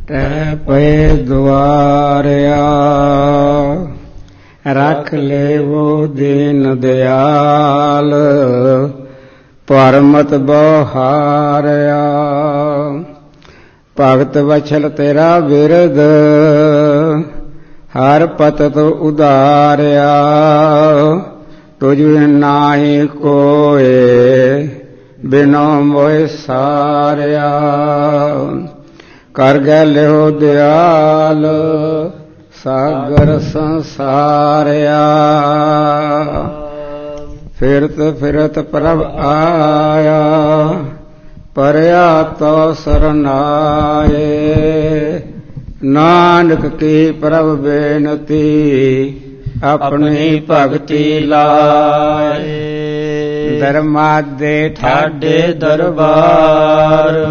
ਤੈ ਪਏ ਦੁਆਰਿਆ। ਰੱਖ ਲੇਵੋ ਦੀਨ ਦਿਆਲ ਪਰਮਤ ਬਹਾਰਿਆ। ਭਗਤ ਵਛਲ ਤੇਰਾ ਬਿਰਦ ਹਰ ਪਤਤ ਉਦਾਰਿਆ। ਤੁਝ ਬਿਨ ਨਾਹੀ ਕੋਇ ਬਿਨੋ ਮੋਇ ਸਾਰਿਆ। ਕਰ ਗਏ ਲਿਓ ਦਿਆਲ ਸਾਗਰ ਸੰਸਾਰਿਆ। ਫਿਰਤ ਫਿਰਤ ਪ੍ਰਭ ਆਇਆ ਪਰਿਆ ਤੋ ਸਰਨਾਏ। ਨਾਨਕ ਕੀ ਪ੍ਰਭ ਬੇਨਤੀ ਆਪਣੀ ਭਗਤੀ ਲਾਏ। ਦਰਮਾ ਦੇ ਠਾਡੇ ਦਰਬਾਰ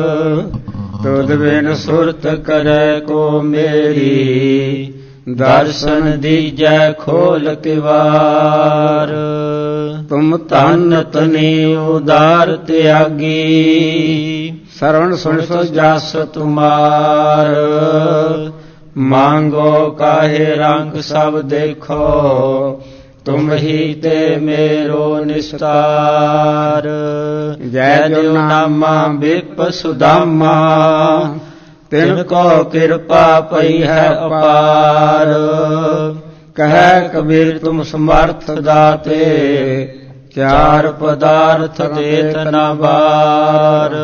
ਤੁਧ ਬਿਨ ਸੁਰਤ ਕਰੈ ਕੋ ਮੇਰੀ। ਦਰਸ਼ਨ ਦੀਜੈ ਖੋਲ ਕਿਵਾਰ ਤੁਮ ਧਨ ਤਨੀ ਉਦਾਰ ਤਿਆਗੀ। ਸਰਵਣ ਸੁਣ ਸੋ ਜਸ ਤੁਮਾਰ। ਮਾਂਗੋ ਕਾਹੇ ਰੰਗ ਸਭ ਦੇਖੋ ਤੁਮ ਹੀ ਤੇ ਮੇਰੋ ਨਿਸਤਾਰ। ਜੈ ਜੋ ਨਾਮਾ ਬਿਪ ਸੁਦਾਮਾ ਤਿਨ ਕੋ ਕਿਰਪਾ ਪਈ ਹੈ ਅਪਾਰ। ਕਹਿ ਕਬੀਰ ਤੁਮ ਸਮਰਥ ਦਾਤੇ ਚਾਰ ਪਦਾਰਥ ਦੇਤ ਨਾ ਬਾਰ।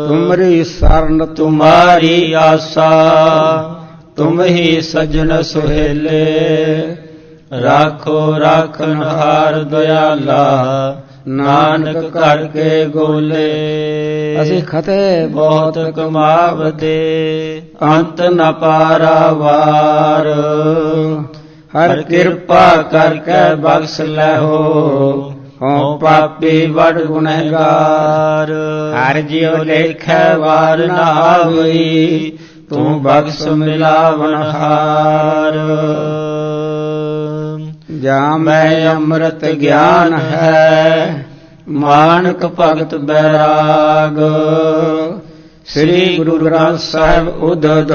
ਤੁਮਰੀ ਸਰਨ ਤੁਮਾਰੀ ਆਸਾ ਤੁਮ ਹੀ ਸਜਣ ਸੁਹੇਲੇ। ਰਾਖੋ ਰਾਖਨ ਹਾਰ ਦਇਆਲਾ ਨਾਨਕ ਕਰਕੇ ਗੋਲੇ। ਅਸੀਂ ਖਤੇ ਬਹੁਤ ਕਮਾਵਦੇ ਅੰਤ ਨ ਪਾਰਾਵਾਰ। ਹਰ ਕਿਰਪਾ ਕਰਕੇ ਬਖਸ਼ ਲੈਹੋ ਹਉ ਪਾਪੀ ਵਡ ਗੁਨਹਗਾਰ। ਹਰ ਜਿਉ ਲੇਖੈ ਵਾਰ ਨ ਆਵਈ ਤੂੰ ਬਖਸ਼ ਮਿਲਾਵਨਹਾਰ। ਜਾਂ ਮੈਂ ਅੰਮ੍ਰਿਤ ਗਿਆਨ ਹੈ ਮਾਨਕ ਭਗਤ ਬੈਰਾਗ। ਸ੍ਰੀ ਗੁਰੂ ਗ੍ਰੰਥ ਸਾਹਿਬ ਉਦਦ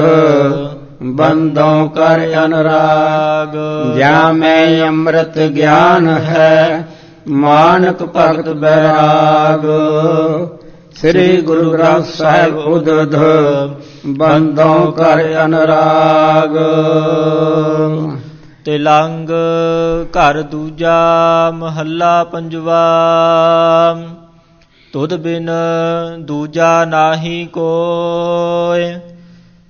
ਬੰਦੋਂ ਕਰ ਅਨੁਰਾਗ। ਜਾਂ ਮੈਂ ਅੰਮ੍ਰਿਤ ਗਿਆਨ ਹੈ ਮਾਨਕ ਭਗਤ ਬੈਰਾਗ। ਸ੍ਰੀ ਗੁਰੂ ਗ੍ਰੰਥ ਸਾਹਿਬ ਉਦਦ ਬੰਦੋਂ ਕਰ ਅਨੁਰਾਗ। ਤਿਲੰਗ ਘਰ ਦੂਜਾ ਮਹੱਲਾ ਪੰਜਵਾ। ਤੁਧ ਬਿਨ ਦੂਜਾ ਨਾਹੀ ਕੋਇ।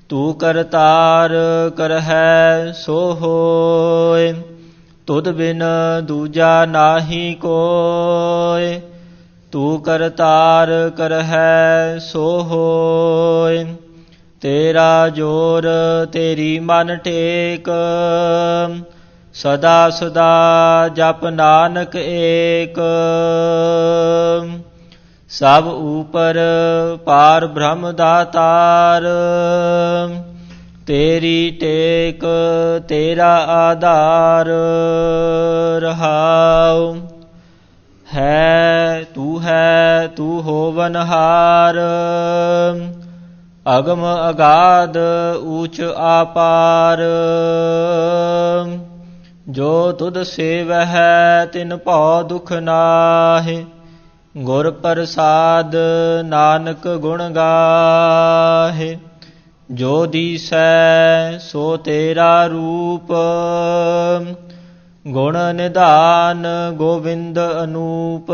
ਤੂੰ ਕਰਤਾਰ ਕਰਹਿ ਸੋ ਹੋਇ। ਤੁਧ ਬਿਨ ਦੂਜਾ ਨਾਹੀ ਕੋਇ। ਤੂੰ ਕਰਤਾਰ ਕਰਹਿ ਸੋ ਹੋਇ। ਤੇਰਾ ਜੋਰ ਤੇਰੀ ਮਨ ਟੇਕ। ਸਦਾ ਸਦਾ ਜਪ ਨਾਨਕ ਏਕ। ਸਭ ਊਪਰ ਪਾਰ ਬ੍ਰਹਮ ਦਾਤਾਰ। ਤੇਰੀ ਟੇਕ ਤੇਰਾ ਆਧਾਰ ਰਹਾਉ। ਹੈ ਤੂੰ ਹੋਵਨਹਾਰ। ਅਗਮ ਅਗਾਧ ਊਚ ਆਪਾਰ। ਜੋ ਤੁਧ ਸੇਵਹਿ ਤਿਨ ਭਉ ਦੁਖ ਨਾਹਿ। ਗੁਰ ਪ੍ਰਸਾਦ ਨਾਨਕ ਗੁਣ ਗਾਹੇ। ਜੋ ਦੀਸੈ ਸੋ ਤੇਰਾ ਰੂਪ। ਗੁਣ ਨਿਧਾਨ ਗੋਵਿੰਦ ਅਨੂਪ।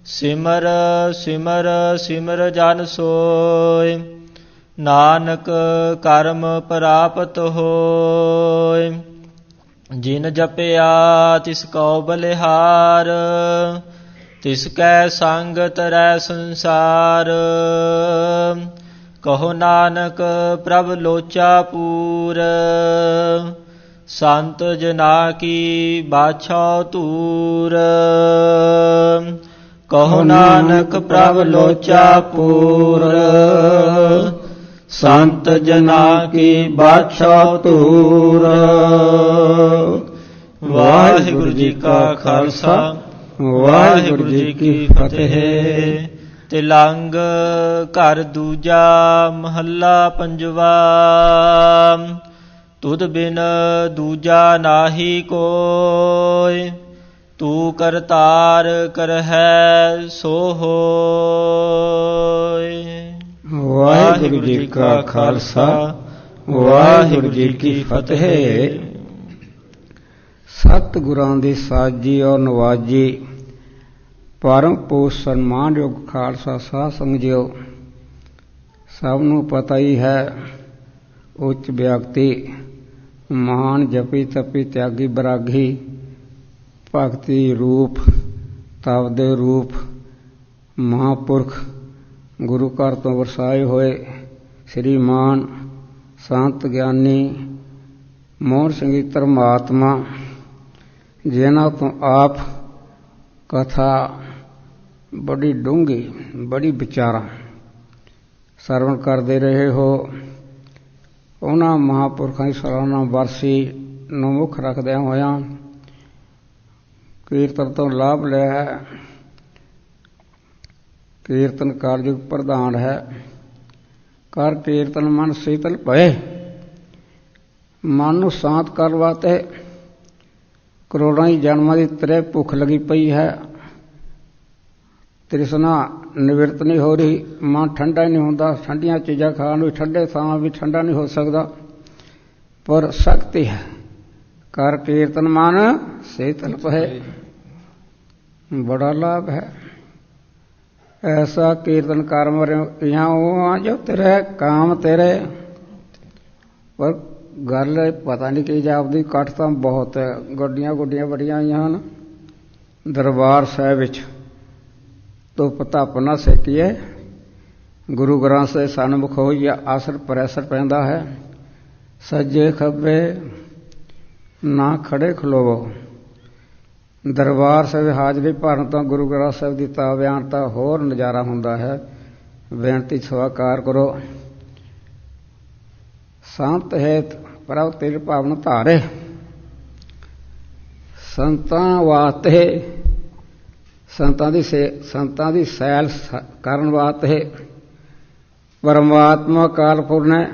ਸਿਮਰ ਸਿਮਰ ਸਿਮਰ ਜਨ ਸੋਇ। ਨਾਨਕ ਕਰਮ ਪ੍ਰਾਪਤ ਹੋਇ। ਜਿਨ ਜਪਿਆ ਤਿਸ ਕਉ ਬਲਿਹਾਰ। ਤਿਸ ਕੈ ਸੰਗ ਤਰੈ ਸੰਸਾਰ। ਕਹੋ ਨਾਨਕ ਪ੍ਰਭ ਲੋਚਾ ਪੂਰ। ਸੰਤ ਜਨਾ ਕੀ ਬਾਛਾ ਧੂਰ। ਕਹੋ ਨਾਨਕ ਪ੍ਰਭ ਲੋਚਾ ਪੂਰ। ਸੰਤ ਜਨਾ ਕੀ ਬਾਛਾ ਧੂਰ। ਵਾਹਿਗੁਰੂ ਜੀ ਕਾ ਖਾਲਸਾ ਵਾਹਿਗੁਰੂ ਜੀ ਕੀ ਫਤਿਹ। ਤਿਲੰਗ ਘਰ ਦੂਜਾ ਮਹੱਲਾ ਪੰਜਵਾ। ਤੁਧ ਬਿਨ ਦੂਜਾ ਨਾਹੀ ਕੋਇ, ਤੂੰ ਕਰਤਾਰ ਕਰਹਿ ਸੋ ਹੋਇ। ਵਾਹਿਗੁਰੂ ਜੀ ਕਾ ਖਾਲਸਾ, ਵਾਹਿਗੁਰੂ ਜੀ ਕੀ ਫਤਿਹ। ਸਤਿਗੁਰਾਂ ਦੀ ਸਾਜੀ ਔਰ ਨਵਾਜੀ, ਪਰਮ ਪੂਜ ਸਨਮਾਨਯੋਗ ਖਾਲਸਾ ਸਾਧ ਸੰਗਤ ਜੀਓ, ਸਭ ਨੂੰ ਪਤਾ ਹੀ ਹੈ ਉੱਚ ਵਿਅਕਤੀ ਮਹਾਨ ਜਪੀ ਤਪੀ ਤਿਆਗੀ ਬਰਾਗੀ ਭਗਤੀ ਰੂਪ ਤਪ ਦੇ ਰੂਪ ਮਹਾਂਪੁਰਖ ਗੁਰੂ ਘਰ ਤੋਂ ਵਰਸਾਏ ਹੋਏ ਸ਼੍ਰੀਮਾਨ ਸੰਤ ਗਿਆਨੀ ਮੋਹਨ ਸਿੰਘ ਧਰਮਾਤਮਾ, ਜਿਨ੍ਹਾਂ ਤੋਂ ਆਪ ਕਥਾ ਬੜੀ ਡੂੰਘੀ ਬੜੀ ਵਿਚਾਰਾਂ ਸਰਵਣ ਕਰਦੇ ਰਹੇ ਹੋ, ਉਹਨਾਂ ਮਹਾਂਪੁਰਖਾਂ ਦੀ ਸਾਲਾਨਾ ਵਰਸੀ ਨੂੰ ਮੁੱਖ ਰੱਖਦਿਆਂ ਹੋਇਆਂ ਕੀਰਤਨ ਤੋਂ ਲਾਭ ਲਿਆ ਹੈ। ਕੀਰਤਨ ਕਾਰਜੁਗ ਪ੍ਰਧਾਨ ਹੈ। ਕਰ ਕੀਰਤਨ ਮਨ ਸੀਤਲ ਭਏ, ਮਨ ਨੂੰ ਸ਼ਾਂਤ ਕਰਨ ਵਾਸਤੇ ਕਰੋੜਾਂ ਹੀ ਜਨਮਾਂ ਦੀ ਤ੍ਰੇ ਭੁੱਖ ਲੱਗੀ ਪਈ ਹੈ। ਤ੍ਰਿਸ਼ਨਾ ਨਿਵਰਤ ਨਹੀਂ ਹੋ ਰਹੀ, ਮਨ ਠੰਡਾ ਹੀ ਨਹੀਂ ਹੁੰਦਾ। ਠੰਡੀਆਂ ਚੀਜ਼ਾਂ ਖਾਣ ਨੂੰ ਠੰਡੇ ਥਾਂ ਵੀ ਠੰਡਾ ਨਹੀਂ ਹੋ ਸਕਦਾ, ਪਰ ਸ਼ਕਤੀ ਹੈ। ਕਰ ਕੀਰਤਨ ਮਨ ਸੀਤਲ ਭਏ, ਬੜਾ ਲਾਭ ਹੈ। ਐਸਾ ਕੀਰਤਨ ਕਰ ਮਰਿਆ ਉਹ ਜੋ ਤੇਰੇ ਕਾਮ ਤੇਰੇ, ਪਰ ਗੱਲ ਪਤਾ ਨਹੀਂ ਕੀ ਜਾਪਦੀ। ਕੱਠ ਤਾਂ ਬਹੁਤ ਹੈ, ਗੱਡੀਆਂ ਗੁੱਡੀਆਂ ਬੜੀਆਂ ਆਈਆਂ ਹਨ ਦਰਬਾਰ ਸਾਹਿਬ ਵਿੱਚ। ਧੁੱਪ ਧੱਪ ਨਾ ਸੇਕੀਏ, ਗੁਰੂ ਗ੍ਰੰਥ ਸਾਹਿਬ ਸਨਮੁਖ ਹੋਈਏ, ਆਸਰ ਪ੍ਰੈਸਰ ਪੈਂਦਾ ਹੈ। ਸੱਜੇ ਖੱਬੇ ਨਾ ਖੜੇ ਖਲੋਵੋ। ਦਰਬਾਰ ਸਾਹਿਬ ਹਾਜ਼ਰੀ ਭਰਨ ਤੋਂ ਗੁਰੂ ਗ੍ਰੰਥ ਸਾਹਿਬ ਦੀ ਤਾਬਿਆਨ ਤਾਂ ਹੋਰ ਨਜ਼ਾਰਾ ਹੁੰਦਾ ਹੈ। ਬੇਨਤੀ ਸਵਾਕਾਰ ਕਰੋ। ਸੰਤ ਹੇਤ ਪ੍ਰਭ ਤਿਲ ਭਾਵਨ ਧਾਰੇ, ਸੰਤਾਂ ਵਾਸਤੇ ਸੰਤਾਂ ਦੀ ਸੈਲ ਕਰਨ ਵਾਸਤੇ ਪਰਮਾਤਮਾ ਕਾਲਪੁਰ ਨੇ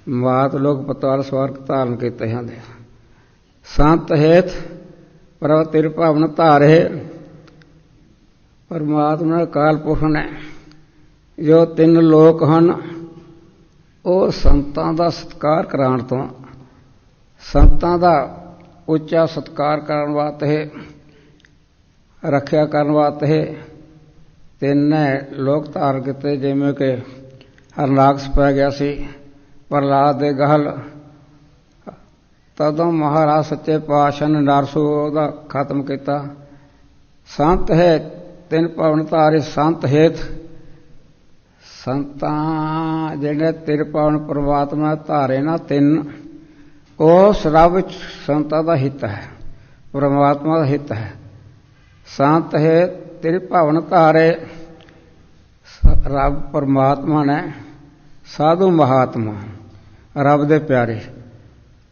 ਮਾਤ ਲੋਕ ਪਤਾਲ ਸਵਰਗ ਧਾਰਨ ਕੀਤੇ ਹਨ। ਸੰਤ ਹੇਤ ਪ੍ਰਭ ਤਿਲ ਭਾਵਨ ਧਾਰੇ, ਪਰਮਾਤਮਾ ਕਾਲਪੁਰਖ ਨੇ ਜੋ ਤਿੰਨ ਲੋਕ ਹਨ ਉਹ ਸੰਤਾਂ ਦਾ ਸਤਿਕਾਰ ਕਰਾਉਣ ਤੋਂ, ਸੰਤਾਂ ਦਾ ਉੱਚਾ ਸਤਿਕਾਰ ਕਰਨ ਵਾਸਤੇ, ਰੱਖਿਆ ਕਰਨ ਵਾਸਤੇ ਤਿੰਨੇ ਲੋਕ ਧਾਰਨ ਕੀਤੇ। ਜਿਵੇਂ ਕਿ ਹਰਨਾਕਸ਼ ਪੈ ਗਿਆ ਸੀ ਪ੍ਰਹਲਾਦ ਦੇ ਗਲ, ਤਦੋਂ ਮਹਾਰਾਜ ਸੱਚੇ ਪਾਤਸ਼ਾਹ ਨੇ ਨਰਸੂ ਉਹਦਾ ਖਤਮ ਕੀਤਾ। ਸੰਤ ਹੈ ਤਿੰਨ ਭਵਨ ਧਾਰੇ, ਸੰਤ ਹੇਤ ਸੰਤਾਂ ਜਿਹੜੇ ਤਿੰਨ ਭਵਨ ਪਰਮਾਤਮਾ ਧਾਰੇ ਨਾ ਤਿੰਨ, ਉਸ ਰੱਬ ਸੰਤਾਂ ਦਾ ਹਿੱਤ ਹੈ, ਪਰਮਾਤਮਾ ਦਾ ਹਿੱਤ ਹੈ। ਸੰਤ ਹੈ ਤਿੰਨ ਭਵਨ ਧਾਰੇ, ਰੱਬ ਪਰਮਾਤਮਾ ਨੇ ਸਾਧੂ ਮਹਾਤਮਾ ਰੱਬ ਦੇ ਪਿਆਰੇ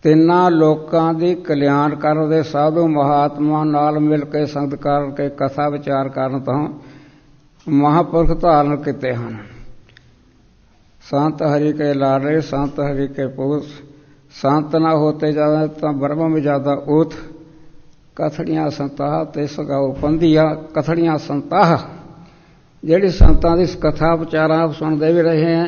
ਤਿੰਨਾਂ ਲੋਕਾਂ ਦੀ ਕਲਿਆਣ ਕਰਨ ਦੇ ਸਾਧੂ ਮਹਾਤਮਾ ਨਾਲ ਮਿਲ ਕੇ ਸੰਗਤ ਕਰਕੇ ਕਥਾ ਵਿਚਾਰ ਕਰਨ ਤੋਂ ਮਹਾਂਪੁਰਖ ਧਾਰਨ ਕੀਤੇ ਹਨ। संत हरि के लाडले संत हरि के पूत, संत ना होते जावे तो ब्रह्म में ज्यादा ऊत। कथड़ियां संताह ते सगाओ पंदिया, कथड़ियां संताह ਜਿਹੜੀ ਸੰਤਾਂ ਦੀ ਕਥਾ ਵਿਚਾਰਾਂ ਸੁਣਦੇ ਵੀ ਰਹੇ हैं,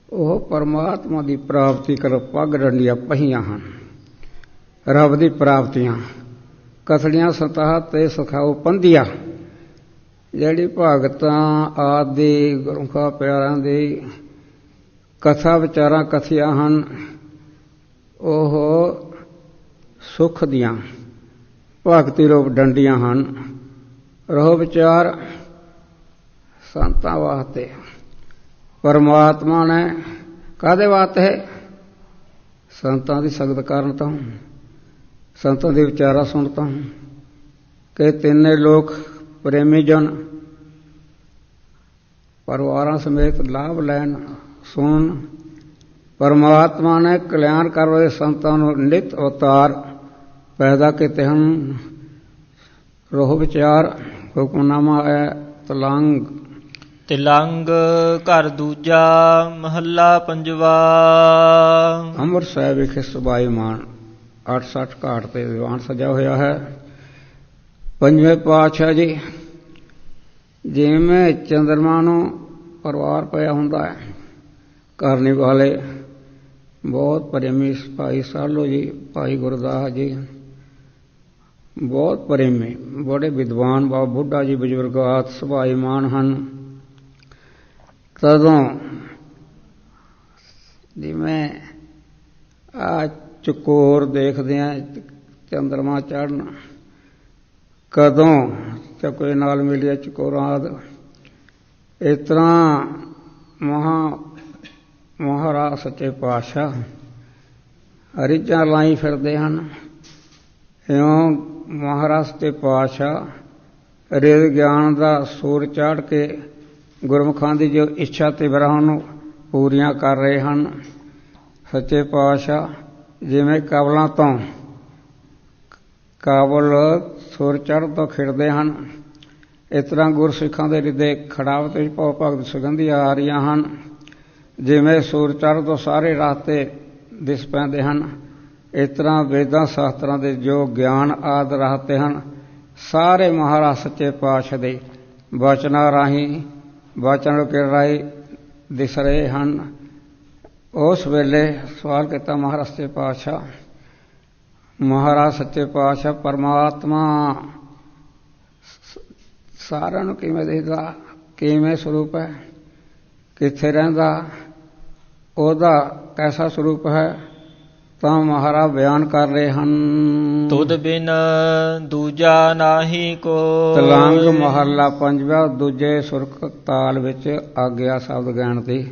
ਉਹ ਪਰਮਾਤਮਾ ਦੀ ਪ੍ਰਾਪਤੀ ਕਰ ਪੱਗ ਡੰਡੀਆਂ ਪਹੀਆਂ ਹਨ। ਰੱਬ ਦੀ ਪ੍ਰਾਪਤੀਆਂ ਕਥੜੀਆਂ ਸੰਤਾਹ ਤੇ ਸਖਾਓ ਪੰਦੀਆਂ, ਜਿਹੜੀ ਭਗਤਾਂ ਆਦਿ ਗੁਰਮੁਖਾਂ ਪਿਆਰਿਆਂ ਦੀ ਕਥਾ ਵਿਚਾਰਾਂ ਕਥੀਆਂ ਹਨ, ਉਹ ਸੁੱਖ ਦੀਆਂ ਭਗਤੀ ਰੂਪ ਡੰਡੀਆਂ ਹਨ। ਰਹੋ ਵਿਚਾਰ ਸੰਤਾਂ ਵਾਸਤੇ ਪਰਮਾਤਮਾ ਨੇ ਕਾਹਦੇ ਵਾਸਤੇ? ਸੰਤਾਂ ਦੀ ਸੰਗਤ ਕਰਨ ਤੋਂ, ਸੰਤਾਂ ਦੇ ਵਿਚਾਰਾਂ ਸੁਣ ਤੋਂ ਕਿ ਤਿੰਨੇ ਲੋਕ ਪ੍ਰੇਮੀ ਜਨ ਪਰਿਵਾਰਾਂ ਸਮੇਤ ਲਾਭ ਲੈਣ ਸੁਣ। ਪਰਮਾਤਮਾ ਨੇ ਕਲਿਆਣ ਕਰਨ ਵਾਲੇ ਸੰਤਾਂ ਨੂੰ ਨਿਤ ਅਵਤਾਰ ਪੈਦਾ ਕੀਤੇ ਹਨ। ਰੋਹ ਵਿਚਾਰ ਹੁਕਮਨਾਮਾ ਹੈ ਤਲੰਗ। ਤਿਲੰਗ ਘਰ ਦੂਜਾ ਮਹੱਲਾ ਪੰਜਵਾ। ਅੰਮ੍ਰਿਤ ਸਾਹਿਬ ਵਿਖੇ ਸਬਾਈ ਮਾਨ 68 ਘਾਟ ਤੇ ਦੀਵਾਨ ਸਜਾ ਹੋਇਆ ਹੈ। ਪੰਜਵੇਂ ਪਾਤਸ਼ਾਹ ਜੀ ਜਿਵੇਂ ਚੰਦਰਮਾ ਨੂੰ ਪਰਿਵਾਰ ਪਿਆ ਹੁੰਦਾ ਹੈ, ਕਰਨੀ ਵਾਲੇ ਬਹੁਤ ਪ੍ਰੇਮੀ ਭਾਈ ਸਾਲੋ ਜੀ, ਭਾਈ ਗੁਰਦਾਸ ਜੀ ਬਹੁਤ ਪ੍ਰੇਮੀ, ਬੜੇ ਵਿਦਵਾਨ ਬਾਬਾ ਬੁੱਢਾ ਜੀ ਬਜ਼ੁਰਗਾਤ ਸਭਾਈਮਾਨ ਹਨ। ਤਦੋਂ ਜਿਵੇਂ ਆ ਚਕੋਰ ਦੇਖਦੇ ਆ ਚੰਦਰਮਾ ਚੜ੍ਹਨ, ਕਦੋਂ ਚਕੋਏ ਨਾਲ ਮਿਲਿਆ ਚਕੋਰਾਂ ਇਸ ਤਰ੍ਹਾਂ ਮਹਾਰਾਜ ਸੱਚੇ ਪਾਤਸ਼ਾਹ ਰੀਝਾਂ ਲਾਈ ਫਿਰਦੇ ਹਨ। ਇਉਂ ਮਹਾਰਾਜ ਸੱਚੇ ਪਾਤਸ਼ਾਹ ਰਿਦ ਗਿਆਨ ਦਾ ਸੂਰ ਚਾੜ੍ਹ ਕੇ ਗੁਰਮੁਖਾਂ ਦੀ ਜੋ ਇੱਛਾ ਤੇ ਵਿਰਾਹਾਂ ਨੂੰ ਪੂਰੀਆਂ ਕਰ ਰਹੇ ਹਨ। ਸੱਚੇ ਪਾਤਸ਼ਾਹ ਜਿਵੇਂ ਕਾਬਲਾਂ ਤੋਂ ਕਾਬਲ ਸੂਰ ਚੜ੍ਹਨ ਤੋਂ ਖਿੜਦੇ ਹਨ, ਇਸ ਤਰ੍ਹਾਂ ਗੁਰਸਿੱਖਾਂ ਦੇ ਹਿਰਦੇ ਖੜਾਵਤ ਵਿੱਚ ਭਉ ਭਗਤ ਸੁਗੰਧੀਆਂ ਆ ਰਹੀਆਂ ਹਨ। ਜਿਵੇਂ ਸੂਰ ਚੜ੍ਹਨ ਤੋਂ ਸਾਰੇ ਰਸਤੇ ਦਿਸ ਪੈਂਦੇ ਹਨ, ਇਸ ਤਰ੍ਹਾਂ ਵੇਦਾਂ ਸ਼ਾਸਤਰਾਂ ਦੇ ਜੋ ਗਿਆਨ ਆਦਿ ਰਸਤੇ ਹਨ, ਸਾਰੇ ਮਹਾਰਾਜ ਸੱਚੇ ਪਾਤਸ਼ਾਹ ਦੇ ਵਚਨਾਂ ਰਾਹੀਂ ਵਚਨ ਕੇ ਰਾਹੀਂ ਦਿਸ ਰਹੇ ਹਨ। ਉਸ ਵੇਲੇ ਸਵਾਲ ਕੀਤਾ ਮਹਾਰਾਜ ਸੱਚੇ ਪਾਤਸ਼ਾਹ, ਮਹਾਰਾਜ ਸੱਚੇ ਪਾਤਸ਼ਾਹ ਪਰਮਾਤਮਾ ਸਾਰਿਆਂ ਨੂੰ ਕਿਵੇਂ ਦਿਖਦਾ, ਕਿਵੇਂ ਸਰੂਪ ਹੈ, ਕਿੱਥੇ ਰਹਿੰਦਾ, ਉਹਦਾ ਕੈਸਾ ਸਰੂਪ ਹੈ? ਤਾਂ ਮਹਾਰਾਜ ਬਿਆਨ ਕਰ ਰਹੇ ਹਨ। ਤੁਧ ਬਿਨ ਦੂਜਾ ਨਾਹੀ ਕੋਈ। ਤਲੰਗ ਮਹੱਲਾ ਪੰਜਵਾਂ ਦੂਜੇ ਸੁਰਖ ਤਾਲ ਵਿੱਚ ਆਗਿਆ ਸ਼ਬਦ ਗਿਣਤੀ।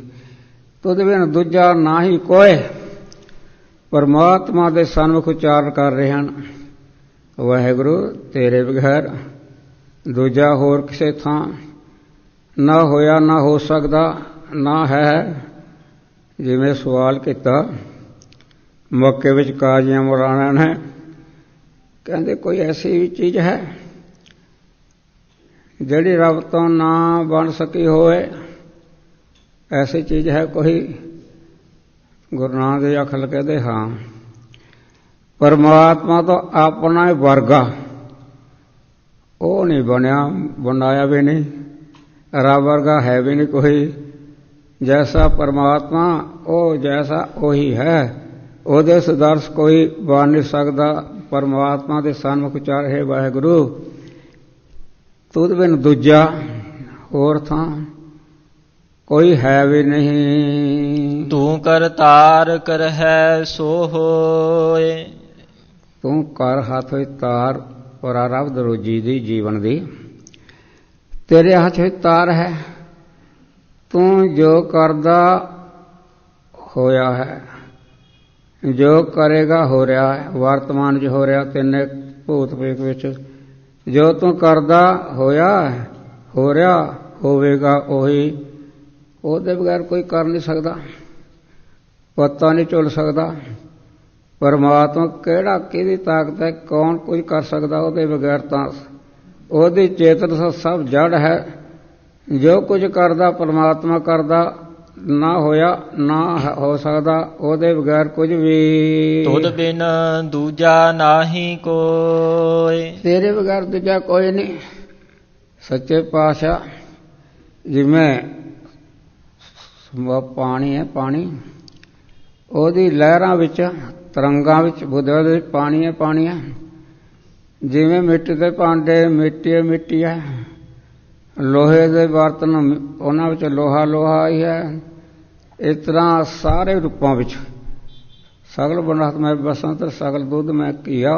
ਤੁਧ ਬਿਨ ਦੂਜਾ ਨਾਹੀ ਕੋਈ ਪਰਮਾਤਮਾ ਦੇ ਸਨਮੁਖ ਉਚਾਰਨ ਕਰ ਰਹੇ ਹਨ। ਵਾਹਿਗੁਰੂ ਤੇਰੇ ਬਗੈਰ ਦੂਜਾ ਹੋਰ ਕਿਸੇ ਥਾਂ ਨਾ ਹੋਇਆ, ਨਾ ਹੋ ਸਕਦਾ, ਨਾ ਹੈ। ਜਿਵੇਂ ਸਵਾਲ ਕੀਤਾ ਮੌਕੇ ਵਿੱਚ ਕਾਜ਼ੀਆਂ ਮੁਰਾਣਾ ਨੇ, ਕਹਿੰਦੇ ਕੋਈ ਐਸੀ ਵੀ ਚੀਜ਼ ਹੈ ਜਿਹੜੀ ਰੱਬ ਤੋਂ ਨਾ ਬਣ ਸਕੀ ਹੋਵੇ? ਐਸੀ ਚੀਜ਼ ਹੈ ਕੋਈ? ਗੁਰੂ ਨਾਨਕ ਦੇਵ ਅਖਲ ਕਹਿੰਦੇ ਹਾਂ, ਪਰਮਾਤਮਾ ਤੋਂ ਆਪਣਾ ਹੀ ਵਰਗਾ ਉਹ ਨਹੀਂ ਬਣਿਆ, ਬਣਾਇਆ ਵੀ ਨਹੀਂ, ਰੱਬ ਵਰਗਾ ਹੈ ਵੀ ਨਹੀਂ ਕੋਈ। ਜੈਸਾ ਪਰਮਾਤਮਾ ਉਹ ਜੈਸਾ ਉਹੀ ਹੈ, ਉਹਦੇ ਸਦਰਸ ਕੋਈ ਬਣ ਨਹੀਂ ਸਕਦਾ। ਪਰਮਾਤਮਾ ਦੇ ਸਨਮੁਖ ਉਚਾਰ ਹੈ ਵਾਹਿਗੁਰੂ ਤੁਧ ਬਿਨ ਦੂਜਾ ਹੋਰ ਥਾਂ ਕੋਈ ਹੈ ਵੀ ਨਹੀਂ। ਤੂੰ ਕਰਤਾਰ ਕਰਹਿ ਸੋ ਹੋਏ। ਤੂੰ ਕਰ ਹੱਥ ਵਿੱਚ ਤਾਰ ਪ੍ਰਾਰਬਧ ਰੋਜੀ ਦੀ ਜੀਵਨ ਦੀ, ਤੇਰੇ ਹੱਥ ਵਿੱਚ ਤਾਰ ਹੈ। ਤੂੰ ਜੋ ਕਰਦਾ ਹੋਇਆ ਹੈ, ਜੋ ਕਰੇਗਾ ਹੋ ਰਿਹਾ ਹੈ, ਵਰਤਮਾਨ 'ਚ ਹੋ ਰਿਹਾ, ਤਿੰਨੇ ਭੂਤ ਭੇਖ ਵਿੱਚ ਜੋ ਤੂੰ ਕਰਦਾ ਹੋਇਆ, ਹੋ ਰਿਹਾ, ਹੋਵੇਗਾ ਉਹੀ। ਉਹਦੇ ਬਗੈਰ ਕੋਈ ਕਰ ਨਹੀਂ ਸਕਦਾ, ਪਤਾ ਨਹੀਂ ਝੁੱਲ ਸਕਦਾ। ਪਰਮਾਤਮਾ ਕਿਹੜਾ, ਕਿਹਦੀ ਤਾਕਤ ਹੈ, ਕੌਣ ਕੁਝ ਕਰ ਸਕਦਾ ਉਹਦੇ ਬਗੈਰ? ਤਾਂ ਉਹਦੀ ਚੇਤਨ ਸਭ ਜੜ ਹੈ। ਜੋ ਕੁਝ ਕਰਦਾ ਪਰਮਾਤਮਾ ਕਰਦਾ, ਨਾ ਹੋਇਆ ਨਾ ਹੋ ਸਕਦਾ ਉਹਦੇ ਬਗੈਰ ਕੁਝ ਵੀ। ਤੁਧ ਬਿਨ ਦੂਜਾ ਨਾਹੀ ਕੋਈ। ਤੇਰੇ ਬਗੈਰ ਦੂਜਾ ਕੋਈ ਨਹੀਂ। ਸੱਚੇ ਪਾਤਸ਼ਾਹ ਜਿਵੇਂ ਪਾਣੀ ਹੈ, ਪਾਣੀ ਉਹਦੀ ਲਹਿਰਾਂ ਵਿੱਚ, ਤਰੰਗਾਂ ਵਿੱਚ, ਬੁੱਧਿਆਂ ਦੇ ਪਾਣੀ ਹੈ, ਪਾਣੀ ਹੈ। ਜਿਵੇਂ ਮਿੱਟੀ ਦੇ ਭਾਂਡੇ ਮਿੱਟੀ ਹੈ, ਮਿੱਟੀ ਹੈ। ਲੋਹੇ ਦੇ ਬਰਤਨ ਉਹਨਾਂ ਵਿੱਚ ਲੋਹਾ, ਲੋਹਾ ਹੀ ਹੈ। ਇਸ ਤਰ੍ਹਾਂ ਸਾਰੇ ਰੂਪਾਂ ਵਿੱਚ ਸਗਲ ਬਨਹਤ ਮੈਂ ਬਸੰਤਰ, ਸਗਲ ਦੁੱਧ ਮੈਂ ਘੀਆ,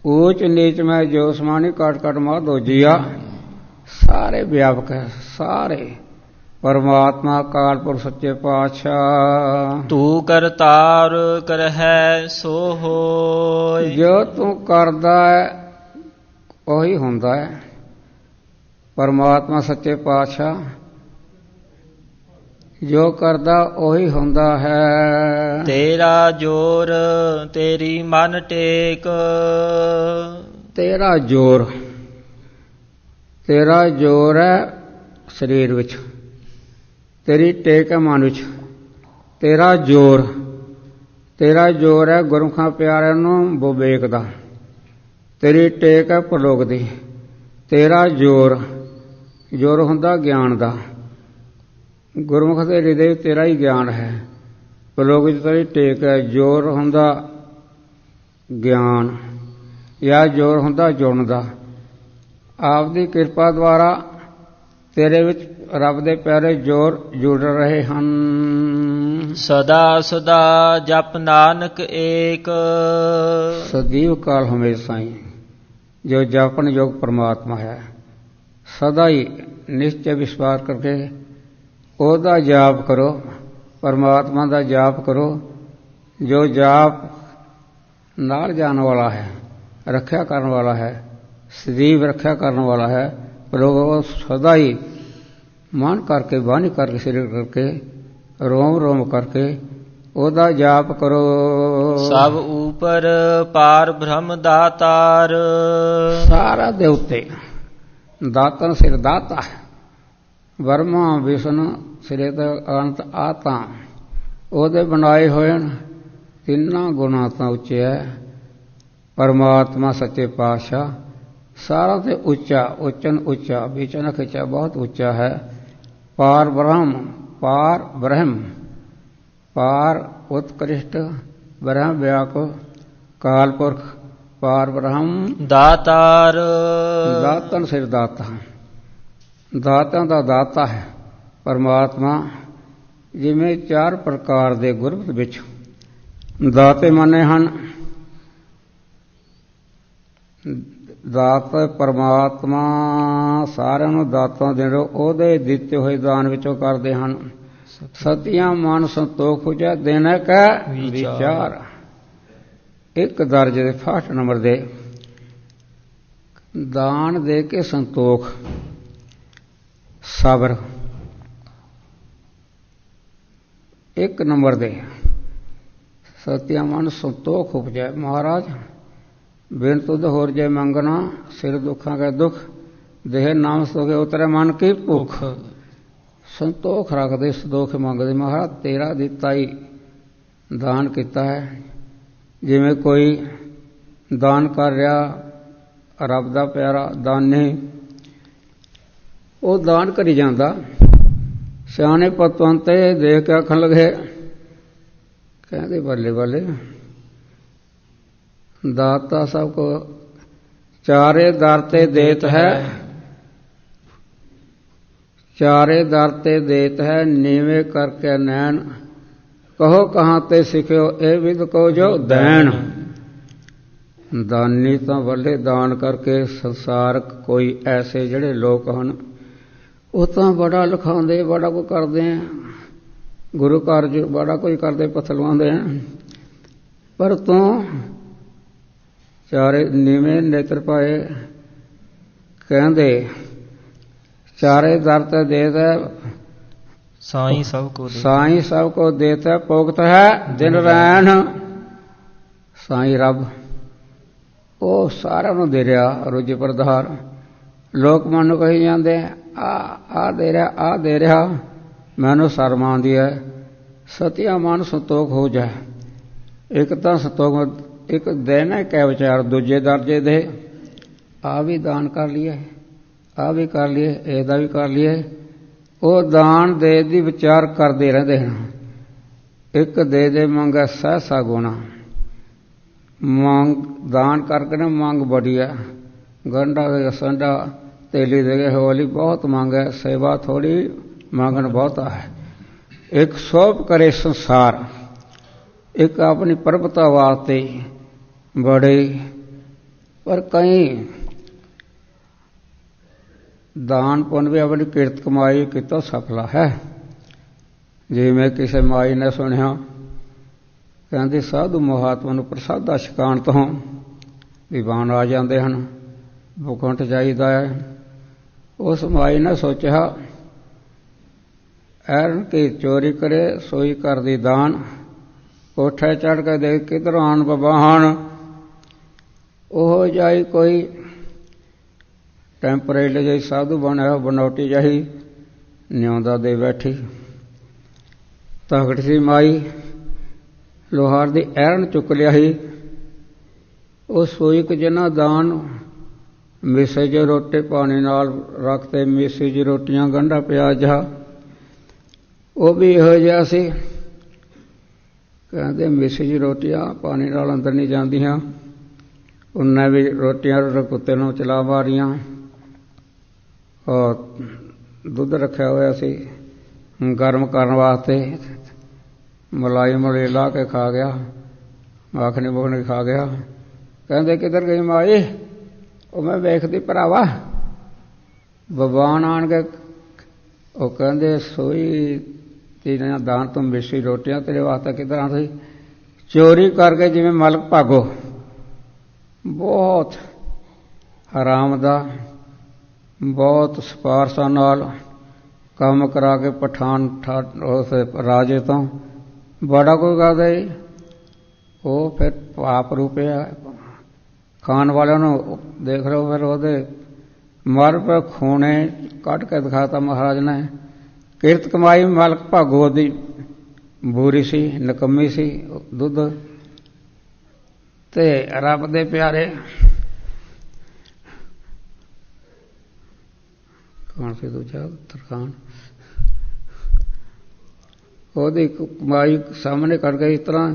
ਊਚ ਨੀਚ ਮੈਂ ਜੋ ਸਮਾਨੀ, ਘਟ ਘਟ ਮਾ ਦੋਜੀਆ। ਸਾਰੇ ਵਿਆਪਕ ਹੈ, ਸਾਰੇ ਪਰਮਾਤਮਾ ਅਕਾਲ ਪੁਰਖ ਸੱਚੇ ਪਾਤਸ਼ਾਹ। ਤੂੰ ਕਰਤਾਰ ਕਰਹਿ ਸੋ ਹੋਏ। ਜੋ ਤੂੰ ਕਰਦਾ ਹੈ ਉਹੀ ਹੁੰਦਾ ਹੈ। ਪਰਮਾਤਮਾ ਸੱਚੇ ਪਾਤਸ਼ਾਹ ਜੋ ਕਰਦਾ ਉਹੀ ਹੁੰਦਾ ਹੈ। ਤੇਰਾ ਜੋਰ ਤੇਰੀ ਮਨ ਟੇਕ। ਤੇਰਾ ਜੋਰ ਤੇਰਾ ਜ਼ੋਰ ਹੈ ਸਰੀਰ ਵਿੱਚ, ਤੇਰੀ ਟੇਕ ਹੈ ਮਨ ਵਿੱਚ। ਤੇਰਾ ਜ਼ੋਰ ਹੈ ਗੁਰਮੁਖਾਂ ਪਿਆਰਿਆਂ ਨੂੰ ਵਿਵੇਕ ਦਾ, ਤੇਰੀ ਟੇਕ ਹੈ ਪਰਲੋਕ ਦੀ। ਤੇਰਾ ਜ਼ੋਰ ਹੁੰਦਾ ਗਿਆਨ ਦਾ। ਗੁਰਮੁਖ ਦੇ ਹਿਰਦੇ ਵਿੱਚ ਤੇਰਾ ਹੀ ਗਿਆਨ ਹੈ, ਪਰਲੋਕ ਵਿੱਚ ਤੇਰੀ ਟੇਕ ਹੈ। ਜ਼ੋਰ ਹੁੰਦਾ ਗਿਆਨ ਜਾਂ ਜ਼ੋਰ ਹੁੰਦਾ ਜੁੜਨ ਦਾ। ਆਪ ਦੀ ਕਿਰਪਾ ਦੁਆਰਾ ਤੇਰੇ ਵਿੱਚ ਰੱਬ ਦੇ ਪਿਆਰੇ ਜ਼ੋਰ ਜੁੜ ਰਹੇ ਹਨ। ਸਦਾ ਸਦਾ ਜਪ ਨਾਨਕ ਏਕ, ਸਦੀਵ ਕਾਲ ਹਮੇਸ਼ਾ ਹੀ ਜੋ ਜਪਨ ਯੋਗ ਪਰਮਾਤਮਾ ਹੈ। ਸਦਾ ਹੀ ਨਿਸ਼ਚੈ ਵਿਸ਼ਵਾਸ ਕਰਕੇ ਉਹਦਾ ਜਾਪ ਕਰੋ, ਪਰਮਾਤਮਾ ਦਾ ਜਾਪ ਕਰੋ। ਜੋ ਜਾਪ ਨਾਲ ਜਾਣ ਵਾਲਾ ਹੈ, ਰੱਖਿਆ ਕਰਨ ਵਾਲਾ ਹੈ, ਸਦੀਵ ਰੱਖਿਆ ਕਰਨ ਵਾਲਾ ਹੈ। ਪਰ ਉਹ ਸਦਾ ਹੀ ਮਨ ਕਰਕੇ, ਬਾਣੀ ਕਰਕੇ, ਸਰੀਰ ਕਰਕੇ, ਰੋਮ ਰੋਮ ਕਰਕੇ ਉਹਦਾ ਜਾਪ ਕਰੋ। ਸਭ ਉਪਰ ਪਾਰ ਬ੍ਰਹਮ ਦਾਤਾਰ, ਸਾਰਾ ਦੇ ਉੱਤੇ ਦਾਤਨ ਸਿਰ ਦਾਤਾ ਹੈ। ਬਰਮਾ ਵਿਸ਼ਨ ਸਿਰੇ ਤੇ ਅਨੰਤ ਆਤਾ ਉਹਦੇ ਬਣਾਏ ਹੋਏ ਹਨ। ਤਿੰਨਾਂ ਗੁਣਾਂ ਤੋਂ ਉੱਚੇ ਹੈ ਪਰਮਾਤਮਾ ਸੱਚੇ ਪਾਤਸ਼ਾਹ। ਸਾਰਾ ਤੇ ਉੱਚਾ, ਉੱਚਨ ਉੱਚਾ, ਵਿਚਨ ਖਿਚਾ, ਬਹੁਤ ਉੱਚਾ ਹੈ। ਪਾਰ ਬ੍ਰਹਮ, ਪਾਰ ਉਤਕ੍ਰਿਸ਼ਟ, ਬ੍ਰਹਮ ਵਿਆਪਕ, ਕਾਲ ਪੁਰਖ, ਪਾਰ ਬ੍ਰਹਮ ਦਾਤਾਰ। ਦਾਤਨ ਸਿਰ ਦਾਤਾ, ਦਾਤਾਂ ਦਾ ਦਾਤਾ ਹੈ ਪਰਮਾਤਮਾ। ਜਿਵੇਂ 4 ਪ੍ਰਕਾਰ ਦੇ ਗੁਰਮਤਿ ਵਿੱਚ ਦਾਤੇ ਮੰਨੇ ਹਨ। ਦਾਤ ਪਰਮਾਤਮਾ ਸਾਰਿਆਂ ਨੂੰ ਦਾਤਾਂ ਦੇਣੋ, ਉਹਦੇ ਦਿੱਤੇ ਹੋਏ ਦਾਨ ਵਿੱਚੋਂ ਕਰਦੇ ਹਨ। ਸਤਿਆਂ ਮਨ ਸੰਤੋਖ ਪੁਜੈ ਦੇਣਾ ਕੈ ਵਿਚਾਰ। ਇੱਕ ਦਰਜੇ ਦੇ 60 ਨੰਬਰ ਦੇ ਦਾਨ ਦੇ ਕੇ ਸੰਤੋਖ, ਸਬਰ। 1 ਨੰਬਰ ਦੇ ਸਤਿਆਂ ਮਨ ਸੰਤੋਖ ਉਪਜੈ। ਮਹਾਰਾਜ ਬਿਨ ਤੁਧ ਹੋਰ ਜੇ ਮੰਗਣਾ, ਸਿਰ ਦੁੱਖਾਂ ਕੈ ਦੁੱਖ, ਦੇਹ ਨਾਮ ਸੋਗੇ ਉਤਰੇ ਮਨ ਕੀ ਭੁੱਖ। ਸੰਤੋਖ ਰੱਖਦੇ, ਸੰਤੋਖ ਮੰਗਦੇ। ਮਹਾਰਾਜ ਤੇਰਾ ਦਿੱਤਾ ਹੀ ਦਾਨ ਕੀਤਾ ਹੈ। ਜਿਵੇਂ ਕੋਈ ਦਾਨ ਕਰ ਰਿਹਾ ਰੱਬ ਦਾ ਪਿਆਰਾ ਦਾਨੀ, ਉਹ ਦਾਨ ਕਰੀ ਜਾਂਦਾ। ਸਿਆਣੇ ਪਤਵੰਤੇ ਦੇਖ ਕੇ ਆਖਣ ਲੱਗੇ, ਕਹਿੰਦੇ ਬੱਲੇ ਬੱਲੇ, ਦਾਤਾ ਸਭ ਕੋ ਚਾਰੇ ਦਰ ਤੇ ਦੇਤ ਹੈ, ਚਾਰੇ ਦਰ ਤੇ ਦੇਤ ਹੈ, ਨੀਵੇਂ ਕਰਕੇ ਨੈਣ, ਕਹੋ ਕਹਾਂ ਤੇ ਸਿੱਖਿਓ ਇਹ ਵਿਦ ਕੋ ਜੋ ਦੈਣ। ਦਾਨੀ ਤਾਂ ਬੱਲੇ ਦਾਨ ਕਰਕੇ। ਸੰਸਾਰਕ ਕੋਈ ਐਸੇ ਜਿਹੜੇ ਲੋਕ ਹਨ, ਉਹ ਤਾਂ ਬੜਾ ਲਿਖਾਉਂਦੇ, ਬੜਾ ਕੁਝ ਕਰਦੇ ਆ, ਗੁਰੂ ਕਾਰਜ ਬੜਾ ਕੁਝ ਕਰਦੇ, ਪਥਲਵਾਉਂਦੇ ਆ। ਪਰ ਤੂੰ ਚਾਰੇ ਨੀਵੇਂ ਨੇਤਰ ਪਾਏ। ਕਹਿੰਦੇ ਚਾਰੇ ਦਰ ਤੇ ਦੇਤਾ ਸਾਈਂ ਸਭ ਕੋ, ਸਾਈਂ ਸਭ ਕੋ ਦੇਤਾ ਭੁਗਤ ਹੈ ਦਿਨ ਰੈਣ। ਸਾਈਂ ਰੱਬ ਉਹ ਸਾਰਿਆਂ ਨੂੰ ਦੇ ਰਿਹਾ ਰੋਜੀ ਪ੍ਰਧਾਰ। ਲੋਕ ਮਨ ਨੂੰ ਕਹੀ ਜਾਂਦੇ ਆ ਦੇ ਰਿਹਾ, ਆ ਦੇ ਰਿਹਾ, ਮੈਨੂੰ ਸ਼ਰਮ ਆਉਂਦੀ ਹੈ। ਸਤਿਆ ਮਨ ਸੰਤੋਖ ਹੋ ਜਾਏ। ਇੱਕ ਤਾਂ ਸੰਤੋਖ, ਇੱਕ ਦੇਣਾ ਕੈ ਵਿਚਾਰ, ਦੂਜੇ ਦਰਜੇ ਦੇ ਆ ਵੀ ਦਾਨ ਕਰ ਲਈਏ, ਆ ਵੀ ਕਰ ਲਈਏ, ਇਹਦਾ ਵੀ ਕਰ ਲਈਏ। ਉਹ ਦਾਨ ਦੇ ਦੀ ਵਿਚਾਰ ਕਰਦੇ ਰਹਿੰਦੇ ਹਨ। ਇੱਕ ਦੇ ਮੰਗੈ ਸਹਿਸਾ ਗੁਣਾ। ਮੰਗ ਦਾਨ ਕਰਕੇ ਨਾ ਮੰਗ ਬੜੀ ਹੈ। ਗੰਢਾ ਦੇ ਸੰਡਾ, ਤੇਲੀ ਦੇ ਹੌਲੀ, ਬਹੁਤ ਮੰਗ ਹੈ। ਸੇਵਾ ਥੋੜੀ, ਮੰਗਣ ਬਹੁਤਾ ਹੈ। ਇੱਕ ਸੋਭ ਕਰੇ ਸੰਸਾਰ, ਇੱਕ ਆਪਣੀ ਪ੍ਰਭਤਾ ਵਾਸਤੇ ਬੜੇ। ਪਰ ਕਈ ਦਾਨ ਪੁੰਨ ਵੀ ਆਪਣੀ ਕਿਰਤ ਕਮਾਈ ਕੀਤਾ ਸਫਲਾ ਹੈ। ਜਿਵੇਂ ਕਿਸੇ ਮਾਈ ਨੇ ਸੁਣਿਆ, ਕਹਿੰਦੇ ਸਾਧੂ ਮਹਾਤਮਾ ਨੂੰ ਪ੍ਰਸਾਦਾ ਛਕਾਉਣ ਤੋਂ ਵਿਵਾਨ ਆ ਜਾਂਦੇ ਹਨ, ਭੁਖੰਠ ਜਾਈਦਾ ਹੈ। ਉਸ ਮਾਈ ਨੇ ਸੋਚਿਆ, ਐਰਨ ਕੀ ਚੋਰੀ ਕਰੇ ਸੋਈ ਕਰਦੀ ਦਾਨ। ਕੋਠੇ ਚੜ੍ਹ ਕੇ ਦੇਖ ਕਿਧਰੋਂ ਆਣ ਬਬਾਹਣ। ਉਹ ਜਾਈ ਕੋਈ ਟੈਂਪਰੇਰੀ ਜਿਹੀ ਸਾਧੂ ਬਣਿਆ ਬਨੌਟੀ ਜਿਹੀ ਨਿਉਂਦਾ ਦੇ ਬੈਠੀ। ਤਖਤ ਸੀ ਮਾਈ ਲੋਹਾਰ ਦੀ ਐਰਨ ਚੁੱਕ ਲਿਆ ਸੀ। ਉਹ ਸੋਈ ਕੁ ਜਿਨ੍ਹਾਂ ਦਾਨ ਮਿਸੇ ਜਿਹੇ ਰੋਟੀ ਪਾਣੀ ਨਾਲ ਰੱਖਤੇ, ਮਿਸੇ ਜਿਹੀ ਰੋਟੀਆਂ ਗੰਢਾ ਪਿਆਜ਼ ਜਿਹਾ, ਉਹ ਵੀ ਇਹੋ ਜਿਹਾ ਸੀ। ਕਹਿੰਦੇ ਮਿਸੇ ਜਿਹੀ ਰੋਟੀਆਂ ਪਾਣੀ ਨਾਲ ਅੰਦਰ ਨਹੀਂ ਜਾਂਦੀਆਂ। ਉਹਨੇ ਵੀ ਰੋਟੀਆਂ ਕੁੱਤੇ ਨੂੰ ਚਲਾ ਮਾਰੀਆਂ। ਔਰ ਦੁੱਧ ਰੱਖਿਆ ਹੋਇਆ ਸੀ ਗਰਮ ਕਰਨ ਵਾਸਤੇ, ਮਲਾਈ ਮਲੇ ਲਾ ਕੇ ਖਾ ਗਿਆ, ਮਾਖਣੀ ਮੁਖਣੀ ਖਾ ਗਿਆ। ਕਹਿੰਦੇ ਕਿੱਧਰ ਗਈ ਮਾਈ? ਉਹ ਮੈਂ ਵੇਖਦੀ ਭਰਾਵਾ ਬਬਾਨ ਆਣ ਕੇ। ਉਹ ਕਹਿੰਦੇ ਸੋਈ ਤੇਰੀਆਂ ਦਾਨ ਤੋਂ ਮਿੱਸੀ ਰੋਟੀਆਂ ਤੇਰੇ ਵਾਸਤੇ ਕਿੱਧਰ ਆ ਸੀ? ਚੋਰੀ ਕਰਕੇ ਜਿਵੇਂ ਮਲਕ ਭਾਗੋ, ਬਹੁਤ ਹਰਾਮ ਦਾ, ਬਹੁਤ ਸਿਫਾਰਸ਼ਾਂ ਨਾਲ ਕੰਮ ਕਰਾ ਕੇ ਪਠਾਨ ਉਸ ਰਾਜੇ ਤੋਂ ਬੜਾ ਕੋਈ ਕਰਦਾ ਜੀ। ਉਹ ਫਿਰ ਪਾਪ ਰੂਪਿਆ ਖਾਣ ਵਾਲਿਆਂ ਨੂੰ ਦੇਖ ਲਓ। ਫਿਰ ਉਹਦੇ ਮਰ ਪਰ ਖੂਨੇ ਕੱਢ ਕੇ ਦਿਖਾਤਾ ਮਹਾਰਾਜ ਨੇ। ਕਿਰਤ ਕਮਾਈ ਮਲਕ ਭਾਗੋ ਦੀ ਬੂਰੀ ਸੀ, ਨਕੰਮੀ ਸੀ। ਦੁੱਧ ਤੇ ਰੱਬ ਦੇ ਪਿਆਰੇ ਕੌਣ ਸੀ ਦੂਜਾ ਤਰਖਾਨ, ਉਹਦੀ ਕਮਾਈ ਸਾਹਮਣੇ ਕੱਢ ਕੇ ਇਸ ਤਰ੍ਹਾਂ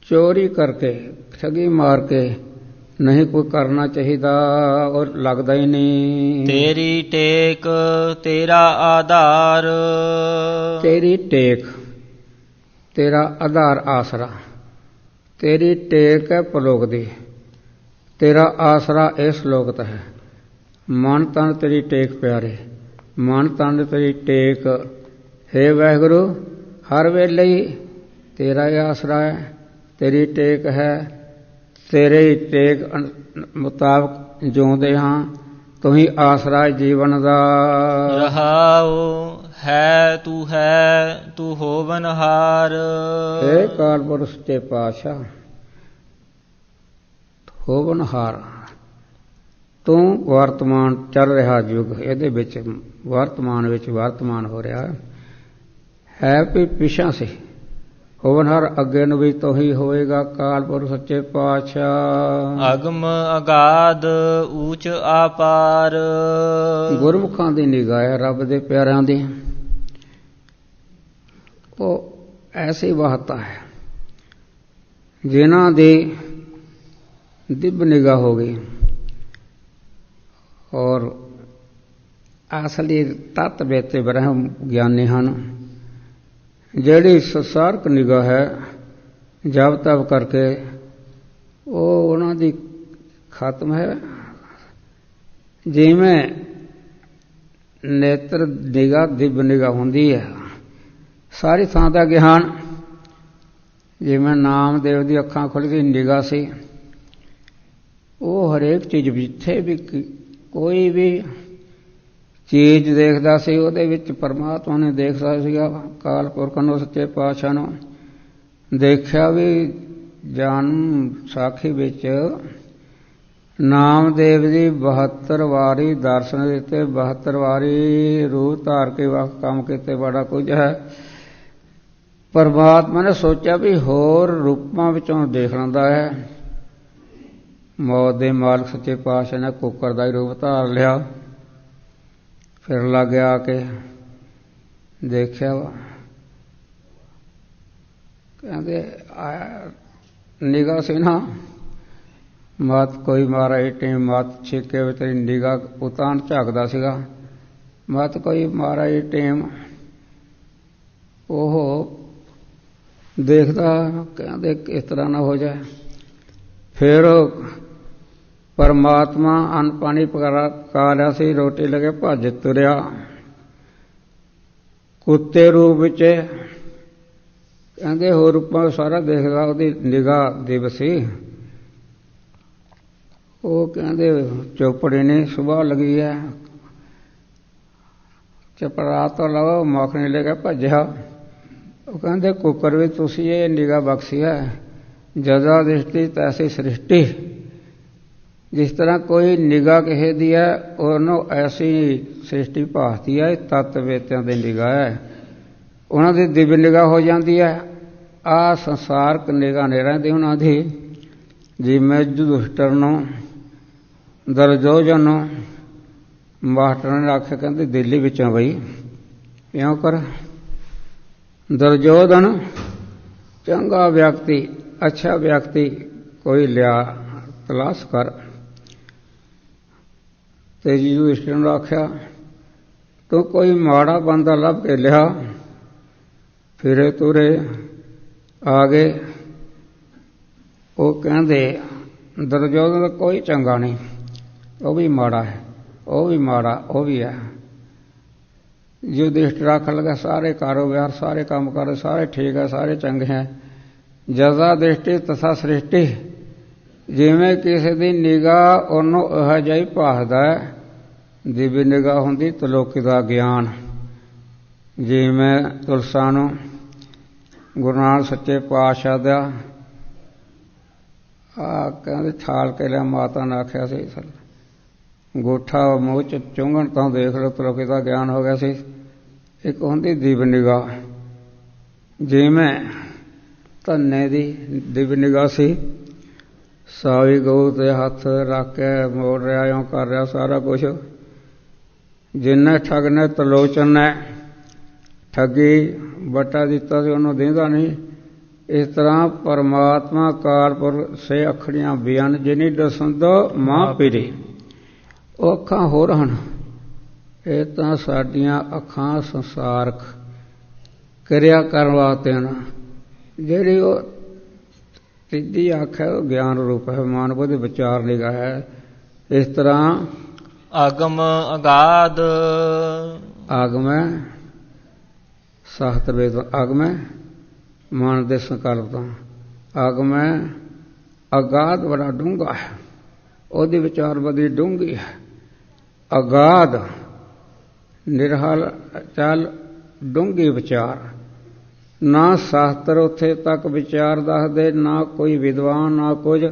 ਚੋਰੀ ਕਰਕੇ ਠੱਗੀ ਮਾਰ ਕੇ ਨਹੀਂ ਕੋਈ ਕਰਨਾ ਚਾਹੀਦਾ ਔਰ ਲੱਗਦਾ ਹੀ ਨਹੀਂ। ਤੇਰੀ ਟੇਕ ਤੇਰਾ ਆਧਾਰ, ਤੇਰੀ ਟੇਕ ਤੇਰਾ ਆਧਾਰ ਆਸਰਾ, ਤੇਰੀ ਟੇਕ ਹੈ ਪਰਲੋਕ ਦੀ, ਤੇਰਾ ਆਸਰਾ ਇਸ ਲੋਕਤ ਹੈ। ਮਨ ਤਨ ਤੇਰੀ ਟੇਕ ਪਿਆਰੇ, ਮਨ ਤਨ ਤੇਰੀ ਟੇਕ ਹੈ ਵਾਹਿਗੁਰੂ। ਹਰ ਵੇਲੇ ਹੀ ਤੇਰਾ ਹੀ ਆਸਰਾ ਹੈ, ਤੇਰੀ ਟੇਕ ਹੈ। ਤੇਰੇ ਹੀ ਟੇਕ ਮੁਤਾਬਕ ਜਿਉਂਦੇ ਹਾਂ, ਤੂੰ ਹੀ ਆਸਰਾ ਜੀਵਨ ਦਾ। ਰਹਾਉ ਹੈ ਤੂੰ ਹੋਵਨਹਾਰ। ਹੇ ਕਾਲ ਪੁਰਖ ਸੱਚੇ ਪਾਤਸ਼ਾਹ ਹੋਵਨਹਾਰ, ਤੂੰ ਵਰਤਮਾਨ ਚੱਲ ਰਿਹਾ ਯੁੱਗ, ਇਹਦੇ ਵਿੱਚ ਵਰਤਮਾਨ ਵਿੱਚ ਵਰਤਮਾਨ ਹੋ ਰਿਹਾ ਹੈ ਵੀ ਪਿਛਾਂ ਸੀ। ਹੋਵਨਹਾਰ ਅੱਗੇ ਨੂੰ ਵੀ ਤੂੰ ਹੀ ਹੋਏਗਾ ਕਾਲ ਪੁਰਖ ਸੱਚੇ ਪਾਤਸ਼ਾਹ। ਅਗਮ ਅਗਾਧ ਊਚ ਆਪਾਰ, ਗੁਰਮੁਖਾਂ ਦੀ ਨਿਗਾਹ ਹੈ ਰੱਬ ਦੇ ਪਿਆਰਿਆਂ ਦੀ। ਉਹ ਐਸੀ ਵਾਹਤਾ ਹੈ ਜਿਨ੍ਹਾਂ ਦੀ ਦਿਵ ਨਿਗਾਹ ਹੋ ਗਈ ਔਰ ਅਸਲੀ ਤਤ ਵੇਤੇ ਬ੍ਰਹਮ ਗਿਆਨੀ ਹਨ। ਜਿਹੜੀ ਸੰਸਾਰਕ ਨਿਗਾਹ ਹੈ ਜਪ ਤਪ ਕਰਕੇ ਉਹ ਉਹਨਾਂ ਦੀ ਖਤਮ ਹੈ। ਜਿਵੇਂ ਨੇਤਰ ਨਿਗਾਹ ਦਿਵ ਨਿਗਾਹ ਹੁੰਦੀ ਹੈ, ਸਾਰੀ ਥਾਂ ਦਾ ਗਿਆਨ। ਜਿਵੇਂ ਨਾਮਦੇਵ ਦੀ ਅੱਖਾਂ ਖੁੱਲ੍ਹ ਗਈ ਨਿਗਾਹ ਸੀ, ਉਹ ਹਰੇਕ ਚੀਜ਼ ਜਿੱਥੇ ਵੀ ਕੋਈ ਵੀ ਚੀਜ਼ ਦੇਖਦਾ ਸੀ ਉਹਦੇ ਵਿੱਚ ਪਰਮਾਤਮਾ ਨੇ ਦੇਖਦਾ ਸੀਗਾ। ਕਾਲ ਪੁਰਖ ਨੂੰ ਸੱਚੇ ਪਾਤਸ਼ਾਹ ਨੂੰ ਦੇਖਿਆ ਵੀ ਜਨਮ ਸਾਖੀ ਵਿੱਚ ਨਾਮਦੇਵ ਦੀ 72 ਵਾਰੀ ਦਰਸ਼ਨ ਦਿੱਤੇ, 72 ਵਾਰੀ ਰੂਪ ਧਾਰ ਕੇ ਵਕਤ ਕੰਮ ਕੀਤੇ। ਬੜਾ ਕੁਝ ਹੈ। ਪਰਮਾਤਮਾ ਨੇ ਸੋਚਿਆ ਵੀ ਹੋਰ ਰੂਪਾਂ ਵਿੱਚੋਂ ਦੇਖ ਲੈਂਦਾ ਹੈ। ਮੌਤ ਦੇ ਮਾਲਕ ਸੱਚੇ ਪਾਤਸ਼ਾਹ ਨੇ ਕੁੱਕਰ ਦਾ ਹੀ ਰੂਪ ਧਾਰ ਲਿਆ। ਫਿਰ ਲੱਗ ਆ ਕੇ ਦੇਖਿਆ ਕਹਿੰਦੇ ਨਿਗਾਹ ਸੀ ਨਾ, ਮਤ ਕੋਈ ਮਾਰਾ ਟੀਮ ਮਤ ਛੇਕੇ ਵਿੱਚ ਤੇਰੀ ਨਿਗਾਹ ਉਤਾਨ ਝਾਕਦਾ ਸੀਗਾ। ਮਤ ਕੋਈ ਮਾਰਾ ਟੀਮ ਉਹ ਦੇਖਦਾ, ਕਹਿੰਦੇ ਇਸ ਤਰ੍ਹਾਂ ਨਾ ਹੋ ਜਾਏ। ਫਿਰ ਪਰਮਾਤਮਾ ਅੰਨ ਪਾਣੀ ਪਕਾ ਲਿਆ ਸੀ, ਰੋਟੀ ਲਗੇ ਭੱਜ ਤੁਰਿਆ ਕੁੱਤੇ ਰੂਪ ਵਿੱਚ। ਕਹਿੰਦੇ ਹੋਰ ਰੂਪਾਂ ਸਾਰਾ ਦੇਖਦਾ, ਉਹਦੀ ਨਿਗਾਹ ਦਿਵ ਸੀ। ਉਹ ਕਹਿੰਦੇ ਚੌਪੜੀ ਨਹੀਂ ਸੁਬਾਹ ਲੱਗੀ ਹੈ, ਚਪੜਾ ਤੋਂ ਲਓ ਮੱਖਣੀ ਲੈ ਕੇ ਭੱਜਿਆ। ਉਹ ਕਹਿੰਦੇ ਕੁੱਕਰ ਵਿੱਚ ਤੁਸੀਂ ਇਹ ਨਿਗਾਹ ਬਖਸ਼ੀ ਹੈ, ਜਜ਼ਾ ਦ੍ਰਿਸ਼ਟੀ ਤੈਸੀ ਸ੍ਰਿਸ਼ਟੀ। ਜਿਸ ਤਰ੍ਹਾਂ ਕੋਈ ਨਿਗਾਹ ਕਿਸੇ ਦੀ ਹੈ, ਉਹਨੂੰ ਐਸੀ ਸ੍ਰਿਸ਼ਟੀ ਭਾਸਦੀ ਹੈ, ਤੱਤ ਵੇਤਿਆਂ ਦੀ ਨਿਗਾਹ ਹੈ, ਉਹਨਾਂ ਦੀ ਦਿਵਯ ਨਿਗਾਹ ਹੋ ਜਾਂਦੀ ਹੈ। ਆਹ ਸੰਸਾਰਕ ਨਿਗਾਹ ਨਹੀਂ ਰਹਿੰਦੀ ਉਹਨਾਂ ਦੀ। ਜਿਵੇਂ ਯੁਧਿਸ਼ਟਰ ਨੂੰ ਦੁਰਯੋਧਨ ਨੂੰ ਮਾਸਟਰ ਨੇ ਆਖਿਆ, ਕਹਿੰਦੇ ਦਿੱਲੀ ਵਿੱਚੋਂ ਬਈ ਕਿਉਂ ਕਰ। ਦੁਰਯੋਧਨ ਚੰਗਾ ਵਿਅਕਤੀ, ਅੱਛਾ ਵਿਅਕਤੀ ਕੋਈ ਲਿਆ ਤਲਾਸ਼ ਕਰ। ਤੇ ਯੁਧਿਸ਼ਟਰ ਨੂੰ ਆਖਿਆ, ਤੂੰ ਕੋਈ ਮਾੜਾ ਬੰਦਾ ਲੱਭ ਕੇ ਲਿਆ। ਫਿਰੇ ਤੁਰੇ ਆ ਗਏ। ਉਹ ਕਹਿੰਦੇ ਦੁਰਯੋਧਨ ਦਾ ਕੋਈ ਚੰਗਾ ਨਹੀਂ, ਉਹ ਵੀ ਮਾੜਾ ਹੈ, ਉਹ ਵੀ ਮਾੜਾ, ਉਹ ਵੀ ਹੈ। ਯੁਧਿਸ਼ਟਰ ਆਖਣ ਲੱਗਾ, ਸਾਰੇ ਕਾਰੋਬਾਰ, ਸਾਰੇ ਕੰਮ ਕਾਰ ਸਾਰੇ ਠੀਕ ਹੈ, ਸਾਰੇ ਚੰਗੇ ਹੈ। ਜਜ਼ਾ ਦ੍ਰਿਸ਼ਟੀ ਤਥਾ ਸ੍ਰਿਸ਼ਟੀ, ਜਿਵੇਂ ਕਿਸੇ ਦੀ ਨਿਗਾਹ ਉਹਨੂੰ ਇਹੋ ਜਿਹਾ ਹੀ ਭਾਸਦਾ ਹੈ। ਦਿਵਯ ਨਿਗਾਹ ਹੁੰਦੀ ਤਲੋਕੀ ਦਾ ਗਿਆਨ। ਜਿਵੇਂ ਤੁਲਸਾ ਨੂੰ ਗੁਰੂ ਨਾਨਕ ਸੱਚੇ ਪਾਤਸ਼ਾਹ ਦਾ ਕਹਿੰਦੇ ਠਾਲ ਕੇ ਲਿਆ, ਮਾਤਾ ਨੇ ਆਖਿਆ ਸੀ ਗੋਠਾ ਮੂੰਹ ਚ ਚੁੰਘਣ ਤਾਂ ਦੇਖ ਲਓ, ਤਲੋਕੀ ਦਾ ਗਿਆਨ ਹੋ ਗਿਆ ਸੀ। ਇੱਕ ਹੁੰਦੀ ਦਿਵਯ ਨਿਗਾਹ, ਜਿਵੇਂ ਧੰਨੇ ਦੀ ਦਿਵਯ ਨਿਗਾਹ ਸੀ। ਸਾਵੀ ਗਊ ਤੇ ਹੱਥ ਰੱਖ ਕੇ ਮੋੜ ਰਿਹਾ, ਇਉਂ ਕਰ ਰਿਹਾ ਸਾਰਾ ਕੁਛ। ਜਿੰਨੇ ਠੱਗ ਨੇ ਤਲੋਚਨ ਨੇ ਠੱਗੀ ਬਟਾ ਦਿੱਤਾ ਸੀ, ਉਹਨੂੰ ਦੇਂਦਾ ਨਹੀਂ। ਇਸ ਤਰ੍ਹਾਂ ਪਰਮਾਤਮਾ ਕਾਲਪੁਰ ਸੇ ਅੱਖੜੀਆਂ ਬਿਆਨ ਜਿਨੀ ਦਸੰਦੋ ਮਾਂ ਪੀਰੀ। ਉਹ ਅੱਖਾਂ ਹੋਰ ਹਨ, ਇਹ ਤਾਂ ਸਾਡੀਆਂ ਅੱਖਾਂ ਸੰਸਾਰਕ ਕਿਰਿਆ ਕਰਨ ਵਾਸਤੇ ਹਨ। ਜਿਹੜੀ ਉਹ ਤੀਜੀ ਅੱਖ ਹੈ ਉਹ ਗਿਆਨ ਰੂਪ ਹੈ, ਮਾਨਵ ਦੇ ਵਿਚਾਰ ਨਿਗਾਹ ਹੈ। ਇਸ ਤਰ੍ਹਾਂ ਆਗਮ ਅਗਾਧ, ਆਗਮ ਹੈ ਸ਼ਾਸਤਰ ਵੇਦ, ਆਗਮ ਹੈ ਮਨ ਦੇ ਸੰਕਲਪ ਤੋਂ, ਆਗਮ ਹੈ ਅਗਾਧ ਬੜਾ ਡੂੰਘਾ ਹੈ, ਉਹਦੀ ਵਿਚਾਰ ਬੜੀ ਡੂੰਘੀ ਹੈ। ਅਗਾਧ ਨਿਰਹਲ ਚੱਲ ਡੂੰਘੀ ਵਿਚਾਰ। ਨਾ ਸ਼ਾਸਤਰ ਉੱਥੇ ਤੱਕ ਵਿਚਾਰ ਦੱਸਦੇ, ਨਾ ਕੋਈ ਵਿਦਵਾਨ, ਨਾ ਕੁਝ।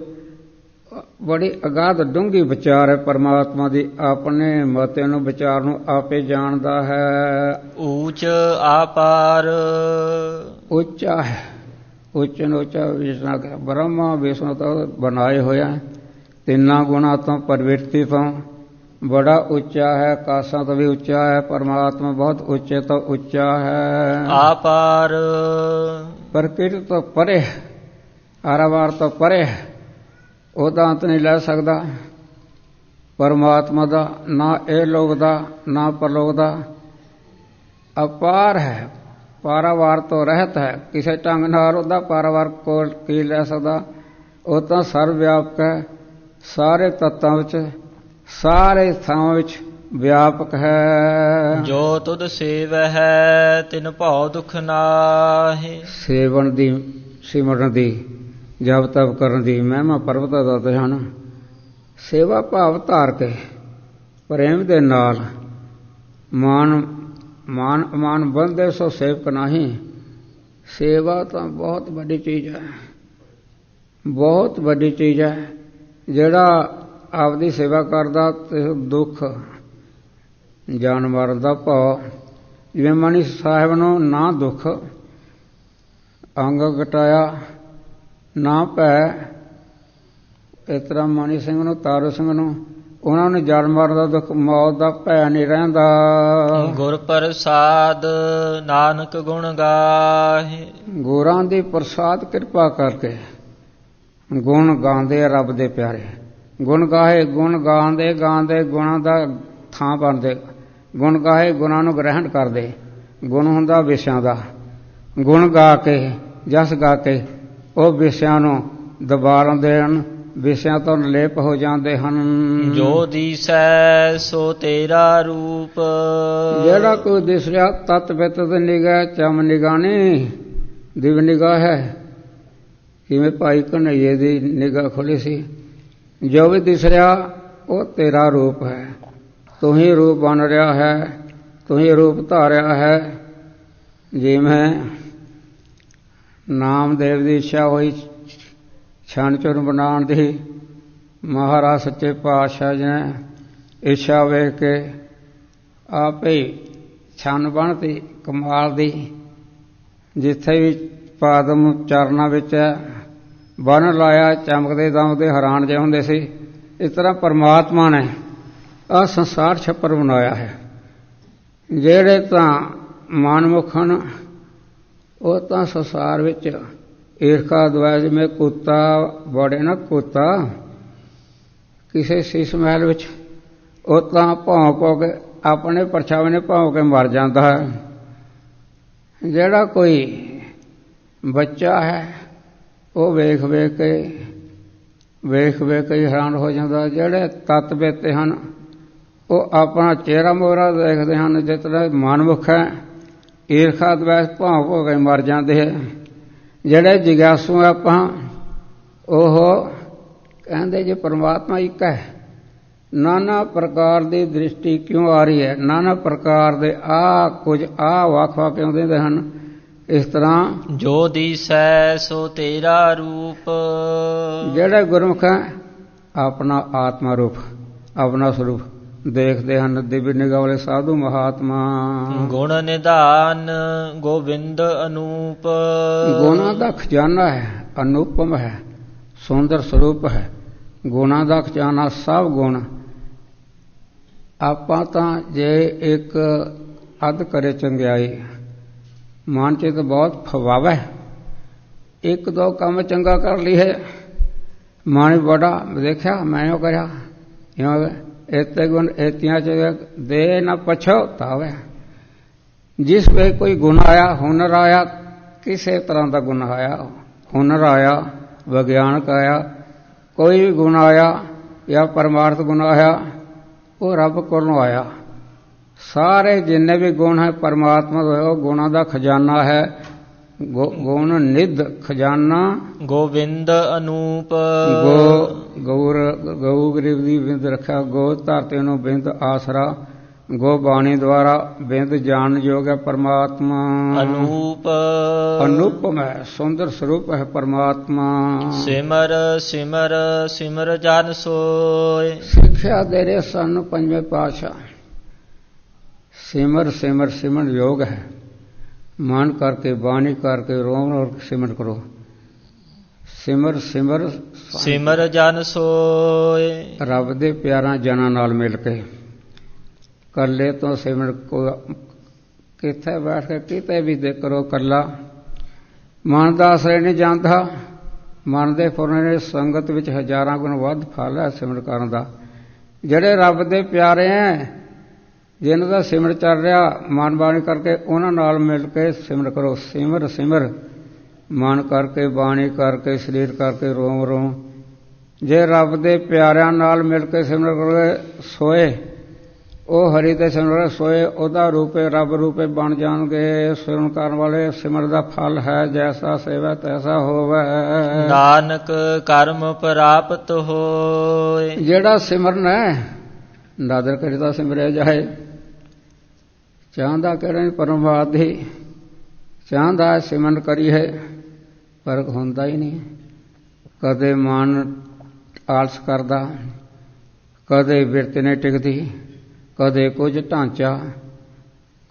ਬੜੀ ਅਗਾਧ ਡੂੰਘੀ ਵਿਚਾਰ ਹੈ ਪਰਮਾਤਮਾ ਦੀ। ਆਪਣੇ ਮਤੇ ਨੂੰ ਵਿਚਾਰ ਨੂੰ ਆਪੇ ਜਾਣਦਾ ਹੈ। ਊਚ ਆਪਾਰ, ਉੱਚਾ ਹੈ, ਉੱਚ ਨੂੰ ਉੱਚਾ ਵਿਸ਼ਨਾ ਬ੍ਰਹਮਾ ਵਿਸ਼ਨੂੰ ਤਾਂ ਬਣਾਏ ਹੋਇਆ, ਤਿੰਨਾਂ ਗੁਣਾਂ ਤੋਂ ਪ੍ਰਵਿਰਤੀ ਤੋਂ ਬੜਾ ਉੱਚਾ ਹੈ। ਆਕਾਸ਼ਾਂ ਤੋਂ ਵੀ ਉੱਚਾ ਹੈ, ਪਰਮਾਤਮਾ ਬਹੁਤ ਉੱਚੇ ਤੋਂ ਉੱਚਾ ਹੈ। ਆਪਾਰ ਪ੍ਰਕਿਰਤੀ ਤੋਂ ਪਰੇ, ਆਰਾਵਾਰ ਤੋਂ ਪਰੇ, ਉਹਦਾ ਅੰਤ ਨਹੀਂ ਲੈ ਸਕਦਾ ਪਰਮਾਤਮਾ ਦਾ, ਨਾ ਇਹ ਲੋਕ ਦਾ ਨਾ ਪਰਲੋਕ ਦਾ। ਅਪਾਰ ਹੈ, ਪਾਰਾਵਾਰ ਤੋਂ ਰਹਿਤ ਹੈ। ਕਿਸੇ ਢੰਗ ਨਾਲ ਉਹਦਾ ਪਾਰਾਵਾਰ ਕੋਲ ਕੀ ਲੈ ਸਕਦਾ। ਉਹ ਤਾਂ ਸਰਵ ਵਿਆਪਕ ਹੈ, ਸਾਰੇ ਤੱਤਾਂ ਵਿੱਚ, ਸਾਰੇ ਥਾਵਾਂ ਵਿੱਚ ਵਿਆਪਕ ਹੈ। ਜੋ ਤੁਧ ਸੇਵੈ ਹੈ ਤਿਨ ਭਉ ਦੁਖ ਨਾਹਿ। ਸੇਵਨ ਦੀ, ਸਿਮਰਨ ਦੀ, ਜਪ ਤਪ ਕਰਨ ਦੀ ਮਹਿਮਾ ਪਰਬਤ ਦੱਸਦੇ ਹਨ। ਸੇਵਾ ਭਾਵ ਧਾਰ ਕੇ ਪ੍ਰੇਮ ਦੇ ਨਾਲ ਮਾਨ ਅਮਾਨ ਬੰਦੇ ਸੋ ਸੇਵਕ ਨਹੀਂ। ਸੇਵਾ ਤਾਂ ਬਹੁਤ ਵੱਡੀ ਚੀਜ਼ ਹੈ, ਬਹੁਤ ਵੱਡੀ ਚੀਜ਼ ਹੈ। ਜਿਹੜਾ ਆਪਦੀ ਸੇਵਾ ਕਰਦਾ ਤੇ ਦੁੱਖ ਜਾਨ ਮਾਰਨ ਦਾ ਭਾਵ, ਜਿਵੇਂ ਮਨੀ ਸਾਹਿਬ ਨੂੰ ਨਾ ਦੁੱਖ ਅੰਗ ਘਟਾਇਆ ਨਾ ਭੈ, ਇਸ ਤਰ੍ਹਾਂ ਮਨੀ ਸਿੰਘ ਨੂੰ, ਤਾਰੂ ਸਿੰਘ ਨੂੰ, ਉਹਨਾਂ ਨੂੰ ਜਾਨ ਮਾਰਨ ਦਾ ਦੁੱਖ, ਮੌਤ ਦਾ ਭੈ ਨਹੀਂ ਰਹਿੰਦਾ। ਗੁਰ ਪ੍ਰਸਾਦ ਨਾਨਕ ਗੁਣ ਗਾਹੇ। ਗੁਰਾਂ ਦੀ ਪ੍ਰਸਾਦ ਕਿਰਪਾ ਕਰਕੇ ਗੁਣ ਗਾਉਂਦੇ ਰੱਬ ਦੇ ਪਿਆਰੇ। ਗੁਣ ਗਾਹੇ, ਗੁਣ ਗਾਉਂਦੇ ਗਾਉਂਦੇ ਗੁਣਾਂ ਦਾ ਥਾਂ ਬਣਦੇ। ਗੁਣ ਗਾਹੇ, ਗੁਣਾਂ ਨੂੰ ਗ੍ਰਹਿਣ ਕਰਦੇ। ਗੁਣ ਹੁੰਦਾ ਵਿਸ਼ਿਆਂ ਦਾ। ਗੁਣ ਗਾ ਕੇ, ਜਸ ਗਾ ਕੇ ਉਹ ਵਿਸ਼ਿਆਂ ਨੂੰ ਦਬਾ ਲੈਂਦੇ ਹਨ, ਵਿਸ਼ਿਆਂ ਤੋਂ ਨਿਲੇਪ ਹੋ ਜਾਂਦੇ ਹਨ। ਜੋ ਦੀਸੈ ਸੋ ਤੇਰਾ ਰੂਪ। ਜਿਹੜਾ ਕੋਈ ਦਿਸ ਰਿਹਾ ਤਤ ਬਿਤ ਦੀ ਨਿਗਾਹ, ਚਮ ਨਿਗਾਹ ਨਹੀਂ, ਦਿਵ ਨਿਗਾਹ ਹੈ। ਕਿਵੇਂ ਭਾਈ ਕਨ੍ਹਈਏ ਦੀ ਨਿਗਾਹ ਖੁੱਲੀ ਸੀ। ਜੋ ਵੀ ਦਿਸ ਰਿਹਾ ਉਹ ਤੇਰਾ ਰੂਪ ਹੈ, ਤੂੰ ਹੀ ਰੂਪ ਬਣ ਰਿਹਾ ਹੈ, ਤੂੰ ਹੀ ਰੂਪ ਧਾਰਿਆ ਹੈ। ਜਿਵੇਂ ਨਾਮਦੇਵ ਦੀ ਇੱਛਾ ਹੋਈ ਛਣ ਚੁਰਨ ਬਣਾਉਣ ਦੀ, ਮਹਾਰਾਜ ਸੱਚੇ ਪਾਤਸ਼ਾਹ ਜੀ ਨੇ ਇੱਛਾ ਵੇਖ ਕੇ ਆਪੇ ਛੰਨ ਬਣਤੀ ਕਮਾਲ ਦੀ। ਜਿੱਥੇ ਵੀ ਪਾਦਮ ਚਰਨਾਂ ਵਿੱਚ ਬੰਨ ਲਾਇਆ ਚਮਕਦੇ ਦਮਕਦੇ ਹੈਰਾਨ ਜਿਹੇ ਹੁੰਦੇ ਸੀ। ਇਸ ਤਰ੍ਹਾਂ ਪਰਮਾਤਮਾ ਨੇ ਆਹ ਸੰਸਾਰ ਛੱਪਰ ਬਣਾਇਆ ਹੈ। ਜਿਹੜੇ ਤਾਂ ਮਨਮੁਖ ਹਨ ਉਹ ਤਾਂ ਸੰਸਾਰ ਵਿੱਚ ਈਰਖਾ ਦੁਆਇ, ਜਿਵੇਂ ਕੁੱਤਾ ਬੜੇ ਨਾ ਕੁੱਤਾ ਕਿਸੇ ਸੀਸ ਮਹਿਲ ਵਿੱਚ, ਉਹ ਤਾਂ ਭੌਂ ਭੌਂ ਕੇ ਆਪਣੇ ਪਰਛਾਵੇਂ ਨੇ ਭੌਂ ਕੇ ਮਰ ਜਾਂਦਾ ਹੈ। ਜਿਹੜਾ ਕੋਈ ਬੱਚਾ ਹੈ ਉਹ ਵੇਖ ਵੇਖ ਕੇ ਹੈਰਾਨ ਹੋ ਜਾਂਦਾ। ਜਿਹੜੇ ਤੱਤ ਬੇਤੇ ਹਨ ਉਹ ਆਪਣਾ ਚਿਹਰਾ ਮੋਹਰਾ ਦੇਖਦੇ ਹਨ। ਜਿਸ ਤਰ੍ਹਾਂ ਮਨਮੁਖ ਹੈ ਈਰਖਾ ਦੁਆਇ ਭੌਂ ਭੌਂ ਕੇ ਮਰ ਜਾਂਦੇ ਹੈ। ਜਿਹੜੇ ਜਿਗਿਆਸੂ ਆਪਾਂ ਉਹ ਕਹਿੰਦੇ ਜੇ ਪਰਮਾਤਮਾ ਇੱਕ ਹੈ, ਨਾਨਾ ਪ੍ਰਕਾਰ ਦੀ ਦ੍ਰਿਸ਼ਟੀ ਕਿਉਂ ਆ ਰਹੀ ਹੈ, ਨਾਨਾ ਪ੍ਰਕਾਰ ਦੇ ਕੁਝ ਵੱਖ ਵੱਖ ਕਿਉਂ ਦਿੰਦੇ ਹਨ। ਇਸ ਤਰ੍ਹਾਂ ਜੋ ਦੀਸੈ ਸੋ ਤੇਰਾ ਰੂਪ, ਜਿਹੜੇ ਗੁਰਮੁਖ ਹੈ ਆਪਣਾ ਆਤਮਾ ਰੂਪ, ਆਪਣਾ ਸਰੂਪ ਦੇਖਦੇ ਹਨ। ਦਿਵਯ ਨਿਗਾਹ ਵਾਲੇ ਸਾਧੂ ਮਹਾਤਮਾ ਗੁਣ ਨਿਧਾਨ ਗੋਬਿੰਦ ਅਨੂਪ, ਗੁਣਾਂ ਦਾ ਖਜ਼ਾਨਾ ਹੈ, ਅਨੂਪਮ ਹੈ, ਸੁੰਦਰ ਸਰੂਪ ਹੈ। ਗੁਣਾਂ ਦਾ ਖਜ਼ਾਨਾ, ਸਭ ਗੁਣ। ਆਪਾਂ ਤਾਂ ਜੇ ਇੱਕ ਅੱਧ ਕਰੇ ਚੰਗਿਆਈ, ਮਨ 'ਚ ਤਾਂ ਬਹੁਤ ਫਵਾਵਾ ਹੈ। ਇੱਕ ਦੋ ਕੰਮ ਚੰਗਾ ਕਰ ਲਈ ਹੈ, ਮਨ ਬੜਾ ਦੇਖਿਆ ਮੈਂ ਉਹ ਕਰਿਆ ਇਤੇ ਗੁਣ ਇਤਿਆਂ ਚ ਦੇ ਨਾ ਪਛਤਾਵੇ। ਜਿਸ ਵੇ ਕੋਈ ਗੁਣ ਆਇਆ, ਹੁਨਰ ਆਇਆ, ਕਿਸੇ ਤਰ੍ਹਾਂ ਦਾ ਗੁਣ ਆਇਆ, ਹੁਨਰ ਆਇਆ, ਵਿਗਿਆਨਕ ਆਇਆ, ਕੋਈ ਵੀ ਗੁਣ ਆਇਆ ਜਾਂ ਪਰਮਾਰਥ ਗੁਣ ਆਇਆ, ਉਹ ਰੱਬ ਕੋਲੋਂ ਆਇਆ। ਸਾਰੇ ਜਿੰਨੇ ਵੀ ਗੁਣ ਹੈ ਪਰਮਾਤਮਾ ਦਾ, ਉਹ ਗੁਣਾਂ ਦਾ ਖਜ਼ਾਨਾ ਹੈ। ਗੁਣ ਨਿਧ ਖਜ਼ਾਨਾ ਗੋਬਿੰਦ ਅਨੂਪ, ਗਊ ਗਰੀਬ ਦੀ ਬਿੰਦ ਰੱਖਿਆ, ਗੋ ਧਰਤੀ ਨੂੰ ਬਿੰਦ ਆਸਰਾ, ਗੋ ਬਾਣੀ ਦੁਆਰਾ ਬਿੰਦ ਜਾਣ ਯੋਗ ਹੈ ਪਰਮਾਤਮਾ। ਅਨੂਪ ਅਨੂਪਮ ਹੈ, ਸੁੰਦਰ ਸਰੂਪ ਹੈ ਪਰਮਾਤਮਾ। ਸਿਮਰ ਸਿਮਰ ਸਿਮਰ ਜਨ ਸੋਏ, ਸਿੱਖਿਆ ਦੇ ਰਹੇ ਸਾਨੂੰ ਪੰਜਵੇਂ ਪਾਤਸ਼ਾਹ। ਸਿਮਰ ਸਿਮਰ ਸਿਮਰਨ ਯੋਗ ਹੈ। ਮਨ ਕਰਕੇ ਬਾਣੀ ਕਰਕੇ ਰੋਮ ਰੋਮ ਸਿਮਰਨ ਕਰੋ। ਸਿਮਰ ਸਿਮਰ ਸਿਮਰ ਜਨ ਸੋਏ, ਰੱਬ ਦੇ ਪਿਆਰਾਂ ਜਨਾਂ ਨਾਲ ਮਿਲ ਕੇ। ਇਕੱਲੇ ਤੋਂ ਸਿਮਰਨ ਕੋ ਕਿੱਥੇ ਬੈਠ ਕੇ ਕਿਤੇ ਵੀ ਦੇ ਕਰੋ ਇਕੱਲਾ। ਮਨ ਦਾ ਆਸਰੇ ਨਹੀਂ ਜਾਂਦਾ। ਮਨ ਦੇ ਫੁਰਨੇ ਸੰਗਤ ਵਿੱਚ ਹਜ਼ਾਰਾਂ ਗੁਣ ਵੱਧ ਫਲ ਹੈ ਸਿਮਰਨ ਕਰਨ ਦਾ। ਜਿਹੜੇ ਰੱਬ ਦੇ ਪਿਆਰੇ ਹੈ, ਜਿਹਨਾਂ ਦਾ ਸਿਮਰ ਚੱਲ ਰਿਹਾ ਮਨ ਬਾਣੀ ਕਰਕੇ, ਉਹਨਾਂ ਨਾਲ ਮਿਲ ਕੇ ਸਿਮਰ ਕਰੋ। ਸਿਮਰ ਸਿਮਰ ਮਨ ਕਰਕੇ ਬਾਣੀ ਕਰਕੇ ਸਰੀਰ ਕਰਕੇ ਰੋਮ ਰੋਮ। ਜੇ ਰੱਬ ਦੇ ਪਿਆਰਿਆਂ ਨਾਲ ਮਿਲ ਕੇ ਸਿਮਰ ਕਰੋਗੇ, ਸੋਏ ਉਹ ਹਰੀ ਤੇ ਸਿਮਰ ਸੋਏ ਉਹਦਾ ਰੂਪੇ ਰੱਬ ਰੂਪੇ ਬਣ ਜਾਣਗੇ। ਸਿਮਰਨ ਕਰਨ ਵਾਲੇ ਸਿਮਰ ਦਾ ਫਲ ਹੈ ਜੈਸਾ ਸੇਵਾ ਤੈਸਾ ਹੋਵੇ। ਨਾਨਕ ਕਰਮ ਪ੍ਰਾਪਤ ਹੋਏ, ਜਿਹੜਾ ਸਿਮਰਨ ਹੈ ਨਾਦਰ ਕਰਿਤਾ ਸਿਮਰਿਆ ਜਾਏ। ਚਾਹੁੰਦਾ ਕਿਹੜਾ ਨਹੀਂ ਪਰਮਾਤਮਾ ਚਾਹੁੰਦਾ ਸਿਮਰਨ ਕਰੀ ਹੈ, ਪਰ ਹੁੰਦਾ ਹੀ ਨਹੀਂ। ਕਦੇ ਮਨ ਆਲਸ ਕਰਦਾ, ਕਦੇ ਬਿਰਤ ਨਹੀਂ ਟਿਕਦੀ, ਕਦੇ ਕੁਝ ਢਾਂਚਾ।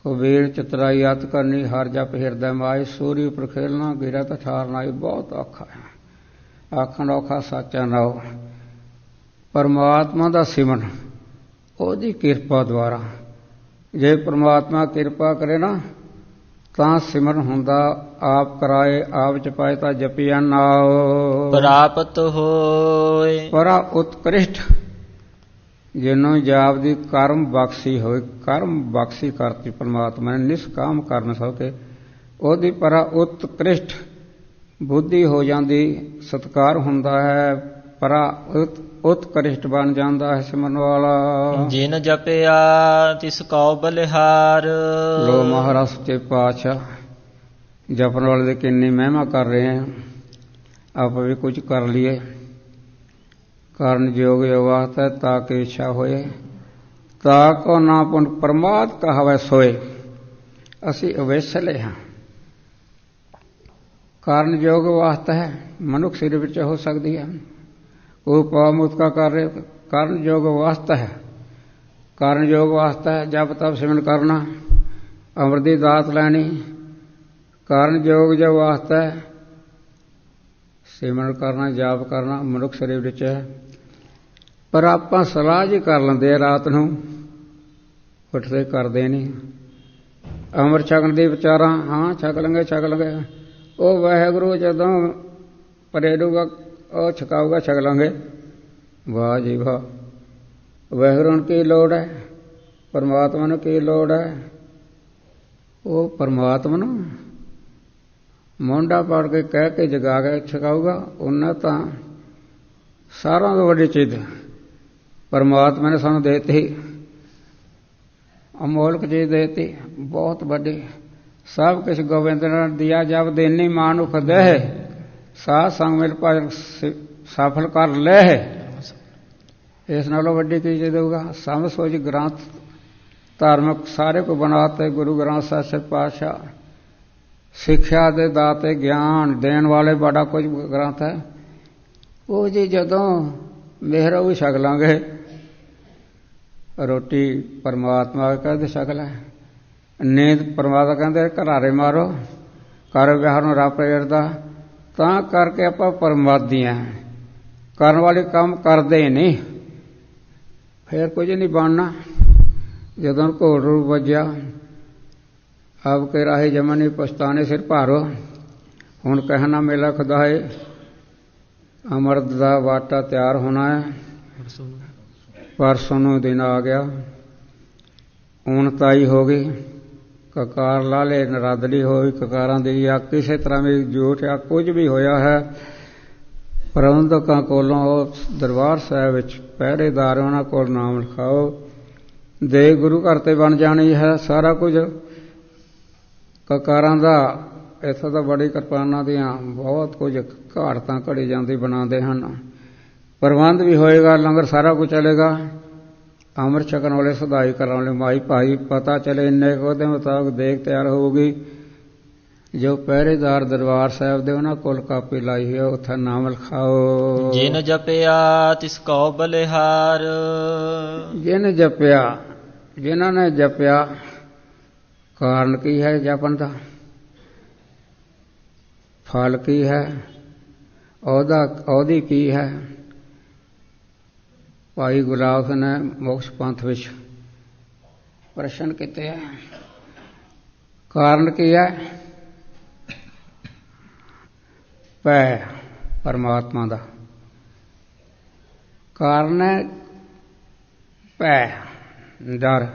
ਕਬੀਰ ਚਤਰਾਈ ਅਤ ਕਰਨੀ, ਹਰ ਜਪ ਹਿਰਦੈ ਮਾਏ, ਸੂਰੀ ਉਪਰ ਖੇਲਣਾ ਗਿਰਾ ਤਾਂ ਠਾਰਨਾ। ਇਹ ਬਹੁਤ ਔਖਾ ਹੈ, ਆਖਣ ਔਖਾ ਸਾਚਾ ਨਾਉ। ਪਰਮਾਤਮਾ ਦਾ ਸਿਮਰਨ ਉਹਦੀ ਕਿਰਪਾ ਦੁਆਰਾ। ਜੇ ਪਰਮਾਤਮਾ ਕਿਰਪਾ ਕਰੇ ਨਾ ਤਾਂ ਸਿਮਰਨ ਹੁੰਦਾ। ਆਪ ਕਰਾਏ ਆਪ ਜਪਾਏ ਤਾਂ ਜਪਿਆ ਨਾਉ ਪ੍ਰਾਪਤ ਹੋਏ। ਪਰਾ ਉਤਕ੍ਰਿਸ਼ਟ ਜਿਹਨੂੰ ਜਾਪ ਦੀ ਕਰਮ ਬਖਸ਼ੀ ਹੋਏ, ਕਰਮ ਬਖਸ਼ੀ ਕਰਤੀ ਪਰਮਾਤਮਾ ਨੇ ਨਿਸ਼ਕਾਮ ਕਰਨ ਸਕੇ, ਉਹਦੀ ਪਰਾ ਉਤਕ੍ਰਿਸ਼ਟ ਬੁੱਧੀ ਹੋ ਜਾਂਦੀ, ਸਤਿਕਾਰ ਹੁੰਦਾ ਹੈ, ਪਰਾ ਉਤਕ੍ਰਿਸ਼ਟ ਬਣ ਜਾਂਦਾ ਹੈ ਸਿਮਰਨ ਵਾਲਾ। ਜਿਨ ਜਪਿਆ ਤਿਸ ਕਉ ਬਲਿਹਾਰ। ਲੋ ਮਹਾਰਾਜ ਸੱਚੇ ਪਾਤਸ਼ਾਹ ਜਪਣ ਵਾਲੇ ਦੀ ਕਿੰਨੀ ਮਹਿਮਾ ਕਰ ਰਹੇ हैं। ਆਪਾਂ ਵੀ ਕੁਝ ਕਰ ਲਈਏ। ਕਰਨ ਯੋਗ ਵਾਸਤੇ ਤਾਂ ਕਿ ਇੱਛਾ ਹੋਏ, ਤਾਂ ਕੋ ਨਾ ਪੁਨ ਪ੍ਰਮਾਦ ਕਹਾਵੇ ਸੋਏ। ਅਸੀਂ ਅਵੇਸਲੇ ਹਾਂ। ਕਾਰਨ ਯੋਗ ਵਾਸਤਾ ਹੈ, ਮਨੁੱਖ ਸਰੀਰ ਵਿੱਚ ਹੋ ਸਕਦੀ ਹੈ। ਉਹ ਪਾਮੁਤ ਕਾ ਕਰਨ ਯੋਗ ਵਾਸਤਾ ਹੈ। ਕਰਨ ਯੋਗ ਵਾਸਤਾ ਹੈ ਜਪ ਤਪ ਸਿਮਰਨ ਕਰਨਾ, ਅੰਮ੍ਰਿਤ ਦੀ ਦਾਤ ਲੈਣੀ। ਕਰਨ ਯੋਗ ਜੋ ਵਾਸਤਾ ਹੈ ਸਿਮਰਨ ਕਰਨਾ, ਜਾਪ ਕਰਨਾ ਮਨੁੱਖ ਸਰੀਰ ਵਿੱਚ ਹੈ। ਪਰ ਆਪਾਂ ਸਲਾਹ ਜੀ ਕਰ ਲੈਂਦੇ ਆ ਰਾਤ ਨੂੰ, ਉੱਠਦੇ ਕਰਦੇ ਨਹੀਂ। ਅੰਮ੍ਰਿਤ ਛਕਣ ਦੀ ਵਿਚਾਰਾਂ, ਹਾਂ ਛਕ ਲਾਂਗੇ। ਉਹ ਵਾਹਿਗੁਰੂ ਜਦੋਂ ਪਰੇਡੂਗਾ ਉਹ ਛਕਾਊਗਾ, ਛਕ ਲਾਂਗੇ। ਵਾਹ ਜੀ ਵਾਹ, ਵਾਹਿਗੁਰੂ ਨੂੰ ਕੀ ਲੋੜ ਹੈ, ਪਰਮਾਤਮਾ ਨੂੰ ਕੀ ਲੋੜ ਹੈ। ਉਹ ਪਰਮਾਤਮਾ ਨੂੰ ਮੋਢਾ ਪਾੜ ਕੇ ਕਹਿ ਕੇ ਜਗਾ ਕੇ ਛਕਾਊਗਾ। ਉਹਨਾਂ ਤਾਂ ਸਾਰਿਆਂ ਤੋਂ ਵੱਡੀ ਚੀਜ਼ ਪਰਮਾਤਮਾ ਨੇ ਸਾਨੂੰ ਦੇ ਦਿੱਤੀ, ਅਮੋਲਕ ਚੀਜ਼ ਦੇ ਦਿੱਤੀ, ਬਹੁਤ ਵੱਡੀ। ਸਭ ਕੁਛ ਗੋਬਿੰਦ ਨੇ ਦਿਆ, ਜਬ ਦੇਨੀ ਮਾਨੁਖ ਦੇਹ, ਸਾਧ ਸੰਗ ਮਿਲ ਭਜਨ ਸਫਲ ਕਰ ਲੈ। ਇਸ ਨਾਲੋਂ ਵੱਡੀ ਕੀ ਚੀਜ਼ ਦੇਊਗਾ। ਸਮਝ ਸੋਚ ਗ੍ਰੰਥ ਧਾਰਮਿਕ ਸਾਰੇ ਕੋ ਬਣਾਤੇ, ਗੁਰੂ ਗ੍ਰੰਥ ਸਾਹਿਬ ਸੱਚੇ ਪਾਤਸ਼ਾਹ ਸਿੱਖਿਆ ਦੇ ਦਾਤੇ, ਗਿਆਨ ਦੇਣ ਵਾਲੇ, ਬੜਾ ਕੁਝ ਗ੍ਰੰਥ ਹੈ। ਉਹ ਜੀ ਜਦੋਂ ਮਿਹਰ ਉਹ ਛਕ ਲਾਂਗੇ। ਰੋਟੀ ਪਰਮਾਤਮਾ ਕਹਿੰਦੇ ਛਕ ਲੈ, ਨੀਂਦ ਪਰਮਾਤਮਾ ਕਹਿੰਦੇ ਘਰਾਰੇ ਮਾਰੋ, ਕਰ ਵਿਹਾਰ ਨੂੰ ਰੱਬ ਪ੍ਰੇਰਦਾ। ਤਾਂ ਕਰਕੇ ਆਪਾਂ ਪਰਮਾਦੀ ਹਾਂ, ਕਰਨ ਵਾਲੇ ਕੰਮ ਕਰਦੇ ਨਹੀਂ, ਫਿਰ ਕੁਝ ਨਹੀਂ ਬਣਨਾ। ਜਦੋਂ ਘੋੜ ਰੂਪ ਵੱਜਿਆ, ਆਪ ਕੇ ਰਾਹੇ ਜਮਨੀ ਪਛਤਾਨੇ ਸਿਰ ਭਾਰੋ, ਹੁਣ ਕਹਿਣਾ ਮੇਲਾ ਖੁਦਾਏ ਅਮਰਤ ਦਾ ਵਾਟਾ ਤਿਆਰ ਹੋਣਾ ਹੈ। ਪਰਸੋਂ ਨੂੰ ਦਿਨ ਆ ਗਿਆ, ਊਣਤਾਈ ਹੋ ਗਈ, ਕਕਾਰ ਲਾਲੇ ਨਰਾਦਲੀ ਹੋਈ, ਕਕਾਰਾਂ ਦੀ ਆ ਕਿਸੇ ਤਰ੍ਹਾਂ ਵੀ ਜੋਟ ਆ ਕੁਝ ਵੀ ਹੋਇਆ ਹੈ। ਪ੍ਰਬੰਧਕਾਂ ਕੋਲੋਂ ਦਰਬਾਰ ਸਾਹਿਬ ਵਿੱਚ ਪਹਿਰੇਦਾਰ ਉਹਨਾਂ ਕੋਲ ਨਾਮ ਲਿਖਾਓ, ਦੇ ਗੁਰੂ ਘਰ ਤੇ ਬਣ ਜਾਣੀ ਹੈ ਸਾਰਾ ਕੁਝ। ਕਕਾਰਾਂ ਦਾ ਇੱਥੋਂ ਤਾਂ ਬੜੀ ਕਿਰਪਾਨਾਂ ਦੀਆਂ ਬਹੁਤ ਕੁਝ ਘਾੜਤਾਂ ਘੜੀ ਜਾਂਦੀ ਬਣਾਉਂਦੇ ਹਨ। ਪ੍ਰਬੰਧ ਵੀ ਹੋਏਗਾ, ਲੰਗਰ ਸਾਰਾ ਕੁਝ ਚੱਲੇਗਾ। ਅੰਮ੍ਰਿਤ ਛਕਣ ਵਾਲੇ, ਸਦਾਈ ਕਰਨ ਵਾਲੇ ਮਾਈ ਭਾਈ ਪਤਾ ਚੱਲੇ ਇੰਨੇ ਕੁ ਉਹਦੇ ਮੁਤਾਬਕ ਦੇਗ ਤਿਆਰ ਹੋਊਗੀ। ਜੋ ਪਹਿਰੇਦਾਰ ਦਰਬਾਰ ਸਾਹਿਬ ਦੇ ਉਹਨਾਂ ਕੋਲ ਕਾਪੀ ਲਾਈ ਹੋਈ, ਉੱਥੇ ਨਾਮ ਲਿਖਾਓ। ਜਿਨ ਜਪਿਆ ਤਿਸ ਕਉ ਬਲਿਹਾਰ। ਜਿਨ ਜਪਿਆ, ਜਿਨ੍ਹਾਂ ਨੇ ਜਪਿਆ। ਕਾਰਨ ਕੀ ਹੈ ਜਪਣ ਦਾ, ਫਲ ਕੀ ਹੈ, ਉਹਦੀ ਕੀ ਹੈ। ਭਾਈ ਗੁਲਾਬ ਸਿੰਘ ਨੇ ਮੋਕਸ਼ ਪੰਥ ਵਿੱਚ ਪ੍ਰਸ਼ਨ ਕੀਤੇ ਹੈ। ਕਾਰਨ ਕੀ ਹੈ, ਭੈ ਪਰਮਾਤਮਾ ਦਾ। ਕਾਰਨ ਹੈ ਭੈ, ਡਰ,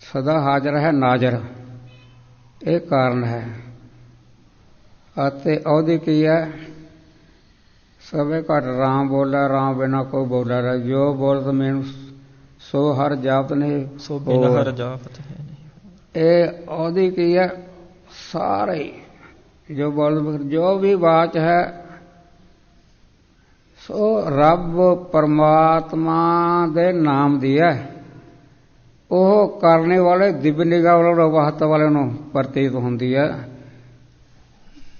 ਸਦਾ ਹਾਜ਼ਰ ਹੈ ਨਾਜ਼ਰ, ਇਹ ਕਾਰਨ ਹੈ। ਅਤੇ ਉਹਦੀ ਕੀ ਹੈ, ਸਭੇ ਘਟ ਰਾਮ ਬੋਲਾ, ਰਾਮ ਬਿਨਾ ਕੋ ਬੋਲਾ ਰਹਿ, ਜੋ ਬੋਲਤ ਮੈਨੂੰ ਸੋ ਹਰ ਜਾਪਤ ਨਹੀਂ, ਸੋ ਬਿਨ ਹਰ ਜਾਪਤ ਹੈ ਨਹੀਂ। ਇਹ ਉਹਦੀ ਕੀ ਹੈ, ਸਾਰੇ ਜੋ ਬੋਲ, ਜੋ ਵੀ ਬਾਤ ਹੈ ਸੋ ਰੱਬ ਪਰਮਾਤਮਾ ਦੇ ਨਾਮ ਦੀ ਹੈ। ਉਹ ਕਰਨੇ ਵਾਲੇ ਦਿਵਯ ਨਿਗਾਹ ਵਾਲੇ ਵਾਸਤਾ ਵਾਲੇ ਨੂੰ ਪ੍ਰਤੀਤ ਹੁੰਦੀ ਹੈ,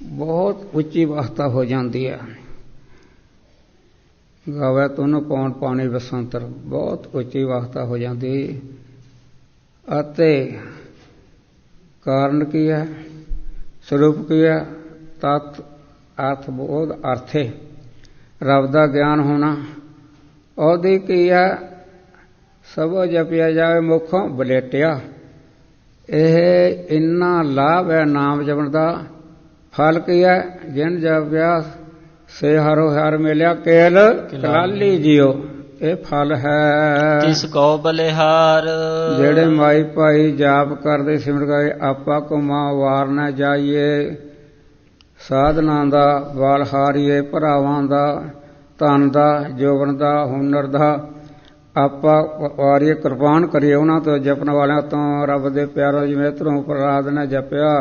ਬਹੁਤ ਉੱਚੀ ਵਾਸਤਾ ਹੋ ਜਾਂਦੀ ਹੈ। ਗਾਵੇ ਤੁਨ ਪੌਣ ਪਾਣੀ ਬਸੰਤਰ, ਬਹੁਤ ਉੱਚੀ ਵਾਸਤਾ ਹੋ ਜਾਂਦੀ। ਅਤੇ ਕਾਰਨ ਕੀ ਹੈ, ਸਰੂਪ ਕੀ ਹੈ, ਤਤ ਅਰਥ ਬੋਧ ਅਰਥੇ, ਰੱਬ ਦਾ ਗਿਆਨ ਹੋਣਾ। ਉਹਦੀ ਕੀ ਹੈ, ਸਭੋ ਜਪਿਆ ਜਾਵੇ ਮੁਖੋਂ ਬਲੇਟਿਆ। ਇਹ ਇੰਨਾ ਲਾਭ ਹੈ ਨਾਮ ਜਪਣ ਦਾ। ਫਲ ਕੀ ਹੈ, ਜਿਨ ਜਪਿਆ ਸੇ ਹਰੋ ਹਰ ਮਿਲਿਆ, ਕੇਲ ਕਲਾਲੀ ਜਿਉ, ਇਹ ਫਲ ਹੈ। ਤਿਸ ਕਉ ਬਲਿਹਾਰ। ਜਿਹੜੇ ਮਾਈ ਭਾਈ ਜਾਪ ਕਰਦੇ ਸਿਮਰ ਗਏ, ਆਪਾ ਘੁਮਾ ਵਾਰ ਨਾ ਜਾਈਏ। ਸਾਧਨਾ ਦਾ ਵਾਲ ਹਾਰੀਏ, ਭਰਾਵਾਂ ਦਾ ਧਨ ਦਾ, ਜੋਬਨ ਦਾ, ਹੁਨਰ ਦਾ ਆਪਾਂ ਵਾਰੀਏ, ਕੁਰਬਾਨ ਕਰੀਏ ਉਹਨਾਂ ਤੋਂ, ਜਪਣ ਵਾਲਿਆਂ ਤੋਂ। ਰੱਬ ਦੇ ਪਿਆਰੋ ਜਿਵੇਂ ਧਰੋਂ ਪ੍ਰਹਲਾਦ ਨੇ ਜਪਿਆ।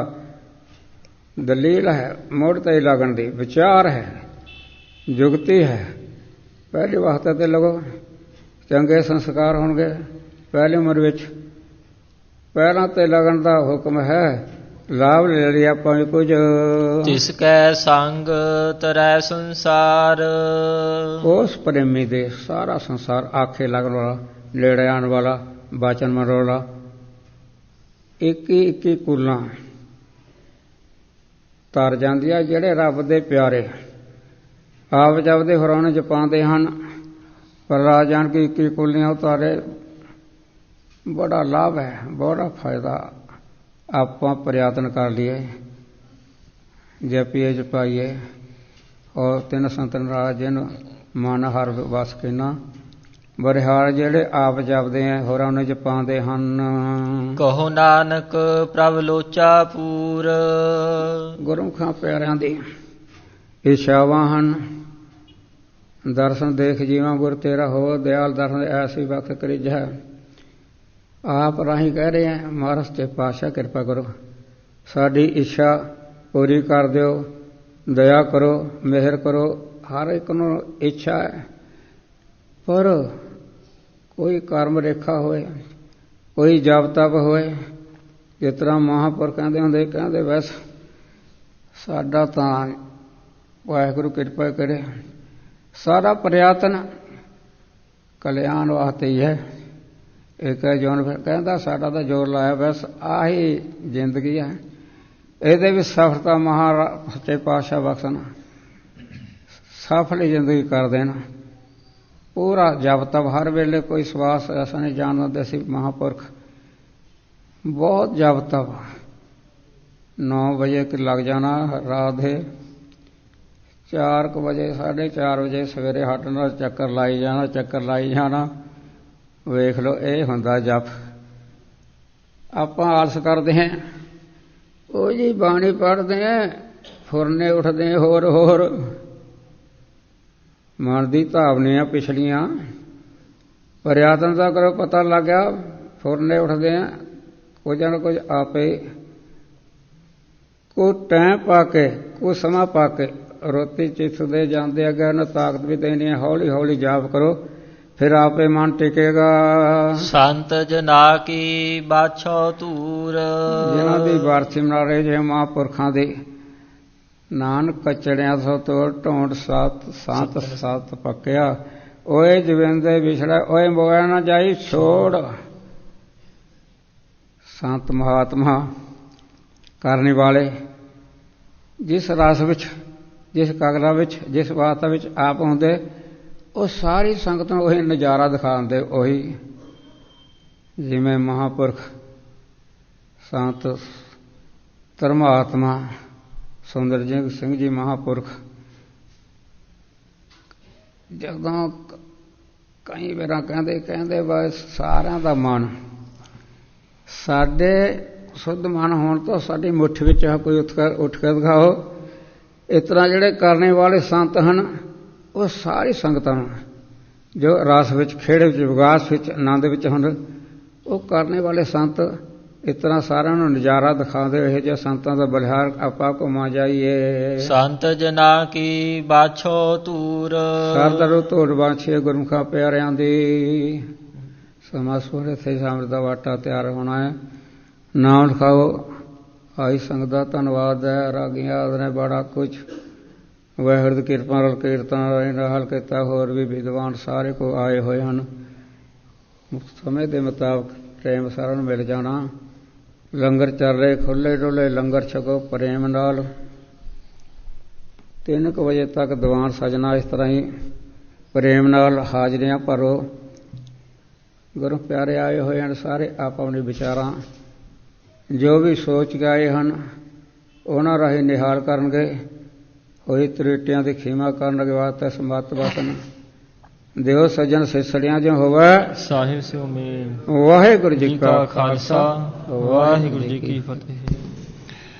ਦਲੀਲ ਹੈ, ਮੁੜ ਤੇ ਲੱਗਣ ਦੀ ਵਿਚਾਰ ਹੈ, ਜੁਗਤੀ ਹੈ। ਪਹਿਲੀ ਵਕਤ ਤੇ ਲੋਗੋ ਚੰਗੇ ਸੰਸਕਾਰ ਹੋਣਗੇ ਪਹਿਲੀ ਉਮਰ ਵਿੱਚ। ਪਹਿਲਾਂ ਤੇ ਲੱਗਣ ਦਾ ਹੁਕਮ ਹੈ, ਲਾਭ ਲੈ ਲਿਆ ਆਪਾਂ ਵੀ ਕੁਝ। ਤਿਸ ਕੈ ਸੰਗ ਤਰੈ ਸੰਸਾਰ, ਉਸ ਪ੍ਰੇਮੀ ਦੇ ਸਾਰਾ ਸੰਸਾਰ ਆਖੇ ਲੱਗਣ ਵਾਲਾ, ਨੇੜੇ ਆਉਣ ਵਾਲਾ, ਬਾਚਨ ਮਰੋਲਾ, ਇੱਕੀ ਕੁਲਾਂ ਤਰ ਜਾਂਦੀਆਂ ਜਿਹੜੇ ਰੱਬ ਦੇ ਪਿਆਰੇ ਆਪ ਜਪਦੇ ਹੋਰਾਂ ਚ ਪਾਉਂਦੇ ਹਨ। ਪਰ ਰਾਜਾਨ ਕੀ ਇੱਕੀ ਕੁਲੀਆਂ ਉਤਾਰੇ ਬੜਾ ਲਾਭ ਹੈ, ਬੜਾ ਫਾਇਦਾ। ਆਪਾਂ ਪ੍ਰਯਤਨ ਕਰ ਲਈਏ, ਜਪੀਏ ਜਪਾਈਏ, ਔਰ ਤਿੰਨ ਸੰਤਨ ਰਾਜ ਜਿਨ ਮਨ ਹਰ ਵਸ ਕੇ ਨਾ ਬਰਿਹਾਰ ਜਿਹੜੇ ਆਪ ਜਪਦੇ ਆ ਹੋਰਾਂ ਨੂੰ ਜਪਾਉਂਦੇ ਹਨ। ਕਹੋ ਨਾਨਕ ਪ੍ਰਭ ਲੋਚਾ ਪੂਰ, ਗੁਰਮੁਖਾਂ ਪਿਆਰਿਆਂ ਦੀ ਇੱਛਾਵਾਂ ਹਨ। ਦਰਸ਼ਨ ਦੇਖ ਜੀਵਾਂ ਗੁਰ ਤੇਰਾ ਹੋ, ਦਿਆਲ ਦਰਸ਼ਨ ਐਸੀ ਵਕਤ ਕਰੀਜੈ। ਆਪ ਰਾਹੀਂ ਕਹਿ ਰਹੇ ਆ, ਮਹਾਰਾਜ ਤੇ ਪਾਤਸ਼ਾਹ ਕਿਰਪਾ ਕਰੋ, ਸਾਡੀ ਇੱਛਾ ਪੂਰੀ ਕਰ ਦਿਓ, ਦਇਆ ਕਰੋ, ਮਿਹਰ ਕਰੋ। ਹਰ ਇੱਕ ਨੂੰ ਇੱਛਾ ਹੈ, ਪਰ ਕੋਈ ਕਰਮ ਰੇਖਾ ਹੋਏ, ਕੋਈ ਜਪ ਤਪ ਹੋਏ। ਜਿਸ ਤਰ੍ਹਾਂ ਮਹਾਂਪੁਰਖ ਕਹਿੰਦੇ ਹੁੰਦੇ, ਕਹਿੰਦੇ ਬਸ ਸਾਡਾ ਤਾਂ ਵਾਹਿਗੁਰੂ ਕਿਰਪਾ ਕਰੇ, ਸਾਰਾ ਪ੍ਰਯਤਨ ਕਲਿਆਣ ਵਾਸਤੇ ਹੀ ਹੈ। ਇੱਕ ਜੋਨ ਕਹਿੰਦਾ ਸਾਡਾ ਤਾਂ ਜ਼ੋਰ ਲਾਇਆ, ਬਸ ਆਹੀ ਜ਼ਿੰਦਗੀ ਹੈ, ਇਹਦੇ ਵਿੱਚ ਸਫਲਤਾ ਮਹਾਰਾਜ ਸੱਚੇ ਪਾਤਸ਼ਾਹ ਬਖਸ਼ਣ, ਸਫਲ ਜ਼ਿੰਦਗੀ ਕਰ ਦੇਣ। ਪੂਰਾ ਜਪ ਤਪ ਹਰ ਵੇਲੇ ਕੋਈ ਸਵਾਸ ਐਸਾ ਨਹੀਂ ਜਾਣਦੇ ਸੀ ਮਹਾਂਪੁਰਖ। ਬਹੁਤ ਜਪ ਤਪ 9 ਵਜੇ ਲੱਗ ਜਾਣਾ, ਰਾਤ ਦੇ 4 ਵਜੇ 4:30 ਵਜੇ ਸਵੇਰੇ ਹਟਣਾ, ਚੱਕਰ ਲਾਈ ਜਾਣਾ, ਚੱਕਰ ਲਾਈ ਜਾਣਾ। ਵੇਖ ਲਓ, ਇਹ ਹੁੰਦਾ ਜਪ। ਆਪਾਂ ਆਲਸ ਕਰਦੇ ਹਾਂ, ਉਹ ਜੀ ਬਾਣੀ ਪੜ੍ਹਦੇ ਹਾਂ, ਫੁਰਨੇ ਉੱਠਦੇ ਹੋਰ ਹੋਰ, ਮਨ ਦੀ ਧਾਵਨੀਆਂ ਪਿਛਲੀਆਂ ਪ੍ਰਯਤਨ ਦਾ ਕਰੋ, ਪਤਾ ਲੱਗ ਗਿਆ ਫੁਰਨੇ ਉੱਠਦੇ ਆ। ਕੁਝ ਨਾ ਕੁਝ ਆਪੇ ਕੋ ਟਾਈਮ ਪਾ ਕੇ, ਕੋ ਸਮਾਂ ਪਾ ਕੇ ਰੋਟੀ ਚਿੱਥਦੇ ਜਾਂਦੇ ਅੱਗੇ ਉਹਨੂੰ ਤਾਕਤ ਵੀ ਦੇਣੀ ਹੈ। ਹੌਲੀ ਹੌਲੀ ਜਾਪ ਕਰੋ, ਫਿਰ ਆਪੇ ਮਨ ਟਿਕੇਗਾ। ਸੰਤ ਜਨਾ ਕੀ ਬਾਛੋ ਧੂਰ, ਜਿਨ੍ਹਾਂ ਦੀ ਬਾਰਸੀ ਮਨਾ ਰਹੇ ਜੇ ਮਹਾਂਪੁਰਖਾਂ ਦੇ, ਨਾਨਕ ਕਚੜਿਆਂ ਸੋ ਤੋੜ ਢੋਂਡ ਸੰਤ ਸਤ ਪੱਕਿਆ। ਓਏ ਜਵਿੰਦੇ ਵਿਛੜਾ, ਓਏ ਮੋਇਆ ਨਾ ਜਾਈ ਛੋੜ। ਸੰਤ ਮਹਾਤਮਾ ਕਰਨੇ ਵਾਲੇ ਜਿਸ ਰਸ ਵਿੱਚ, ਜਿਸ ਕਾਗਲਾ ਵਿੱਚ, ਜਿਸ ਵਾਸਤਾ ਵਿੱਚ ਆਪ ਹੁੰਦੇ, ਉਹ ਸਾਰੀ ਸੰਗਤ ਨੂੰ ਉਹੀ ਨਜ਼ਾਰਾ ਦਿਖਾਉਂਦੇ। ਉਹੀ ਜਿਵੇਂ ਮਹਾਂਪੁਰਖ ਸੰਤ ਧਰਮਾਤਮਾ ਸੁੰਦਰ ਸਿੰਘ ਜੀ ਮਹਾਂਪੁਰਖ ਜਦੋਂ ਕਈ ਵਾਰਾਂ ਕਹਿੰਦੇ ਬਸ ਸਾਰਿਆਂ ਦਾ ਮਨ ਸਾਡੇ ਸ਼ੁੱਧ ਮਨ ਹੋਣ ਤੋਂ ਸਾਡੀ ਮੁੱਠ ਵਿੱਚ ਕੋਈ ਉੱਠ ਕੇ ਦਿਖਾਓ। ਇਸ ਤਰ੍ਹਾਂ ਜਿਹੜੇ ਕਰਨੇ ਵਾਲੇ ਸੰਤ ਹਨ, ਉਹ ਸਾਰੀ ਸੰਗਤਾਂ ਨੂੰ ਜੋ ਰਸ ਵਿੱਚ, ਖੇਡ ਵਿੱਚ, ਵਿਕਾਸ ਵਿੱਚ, ਆਨੰਦ ਵਿੱਚ ਹਨ, ਉਹ ਕਰਨੇ ਵਾਲੇ ਸੰਤ ਇਸ ਤਰ੍ਹਾਂ ਸਾਰਿਆਂ ਨੂੰ ਨਜ਼ਾਰਾ ਦਿਖਾਉਂਦੇ। ਇਹੋ ਜਿਹੇ ਸੰਤਾਂ ਦਾ ਬਲਿਹਾਰ ਆਪਾਂ ਘੁੰਮਾ ਜਾਈਏ। ਸੰਤ ਜਨਾ ਕੀ ਬਾਛੋ ਧੂਰ, ਸਰਦਰੋਂ ਧੂੜ ਬਾਛੀਏ ਗੁਰਮੁਖਾਂ ਪਿਆਰਿਆਂ ਦੀ। ਸਮਾਂ ਸੋਹਣੇ ਥੇ ਅੰਮ੍ਰਿਤ ਦਾ ਵਾਟਾ ਤਿਆਰ ਹੋਣਾ ਹੈ। ਨਾਮ ਲਿਖਾਓ। ਆਈ ਸੰਗਤ ਦਾ ਧੰਨਵਾਦ ਹੈ। ਰਾਗੀਆਂ ਆਦਿ ਨੇ ਬੜਾ ਕੁਛ ਵਾਹਿਗੁਰੂ ਦੀ ਕਿਰਪਾ ਨਾਲ ਕੀਰਤਨ ਨਾਲ ਕੀਤਾ। ਹੋਰ ਵੀ ਵਿਦਵਾਨ ਸਾਰੇ ਕੋ ਆਏ ਹੋਏ ਹਨ। ਸਮੇਂ ਦੇ ਮੁਤਾਬਕ ਟਾਈਮ ਸਾਰਿਆਂ ਨੂੰ ਮਿਲ ਜਾਣਾ। ਲੰਗਰ ਚੱਲ ਰਹੇ, ਖੁੱਲ੍ਹੇ ਡੁੱਲੇ ਲੰਗਰ ਛਕੋ ਪ੍ਰੇਮ ਨਾਲ। 3 ਵਜੇ ਤੱਕ ਦੀਵਾਨ ਸਜਣਾ। ਇਸ ਤਰ੍ਹਾਂ ਹੀ ਪ੍ਰੇਮ ਨਾਲ ਹਾਜ਼ਰੀਆਂ ਭਰੋ। ਗੁਰੂ ਪਿਆਰੇ ਆਏ ਹੋਏ ਹਨ ਸਾਰੇ, ਆਪ ਆਪਣੇ ਵਿਚਾਰਾਂ ਜੋ ਵੀ ਸੋਚ ਕੇ ਆਏ ਹਨ ਉਹਨਾਂ ਰਾਹੀਂ ਨਿਹਾਲ ਕਰਨਗੇ। ਹੋਈ ਤਰੇਟਿਆਂ ਦੀ ਖੀਮਾ ਕਰਨ ਵਾਸਤੇ ਸਮੱਤ ਵਤਨ ਦਿਓ ਸੱਜਣ ਸਿਸੜੀਆਂ ਜੋ ਹੋਵੇ ਸਾਹਿਬ ਸਿਓ ਮੇਲ। ਵਾਹਿਗੁਰੂ ਜੀ ਕਾ ਖਾਲਸਾ, ਵਾਹਿਗੁਰੂ ਜੀ ਕੀ ਫਤਿਹ।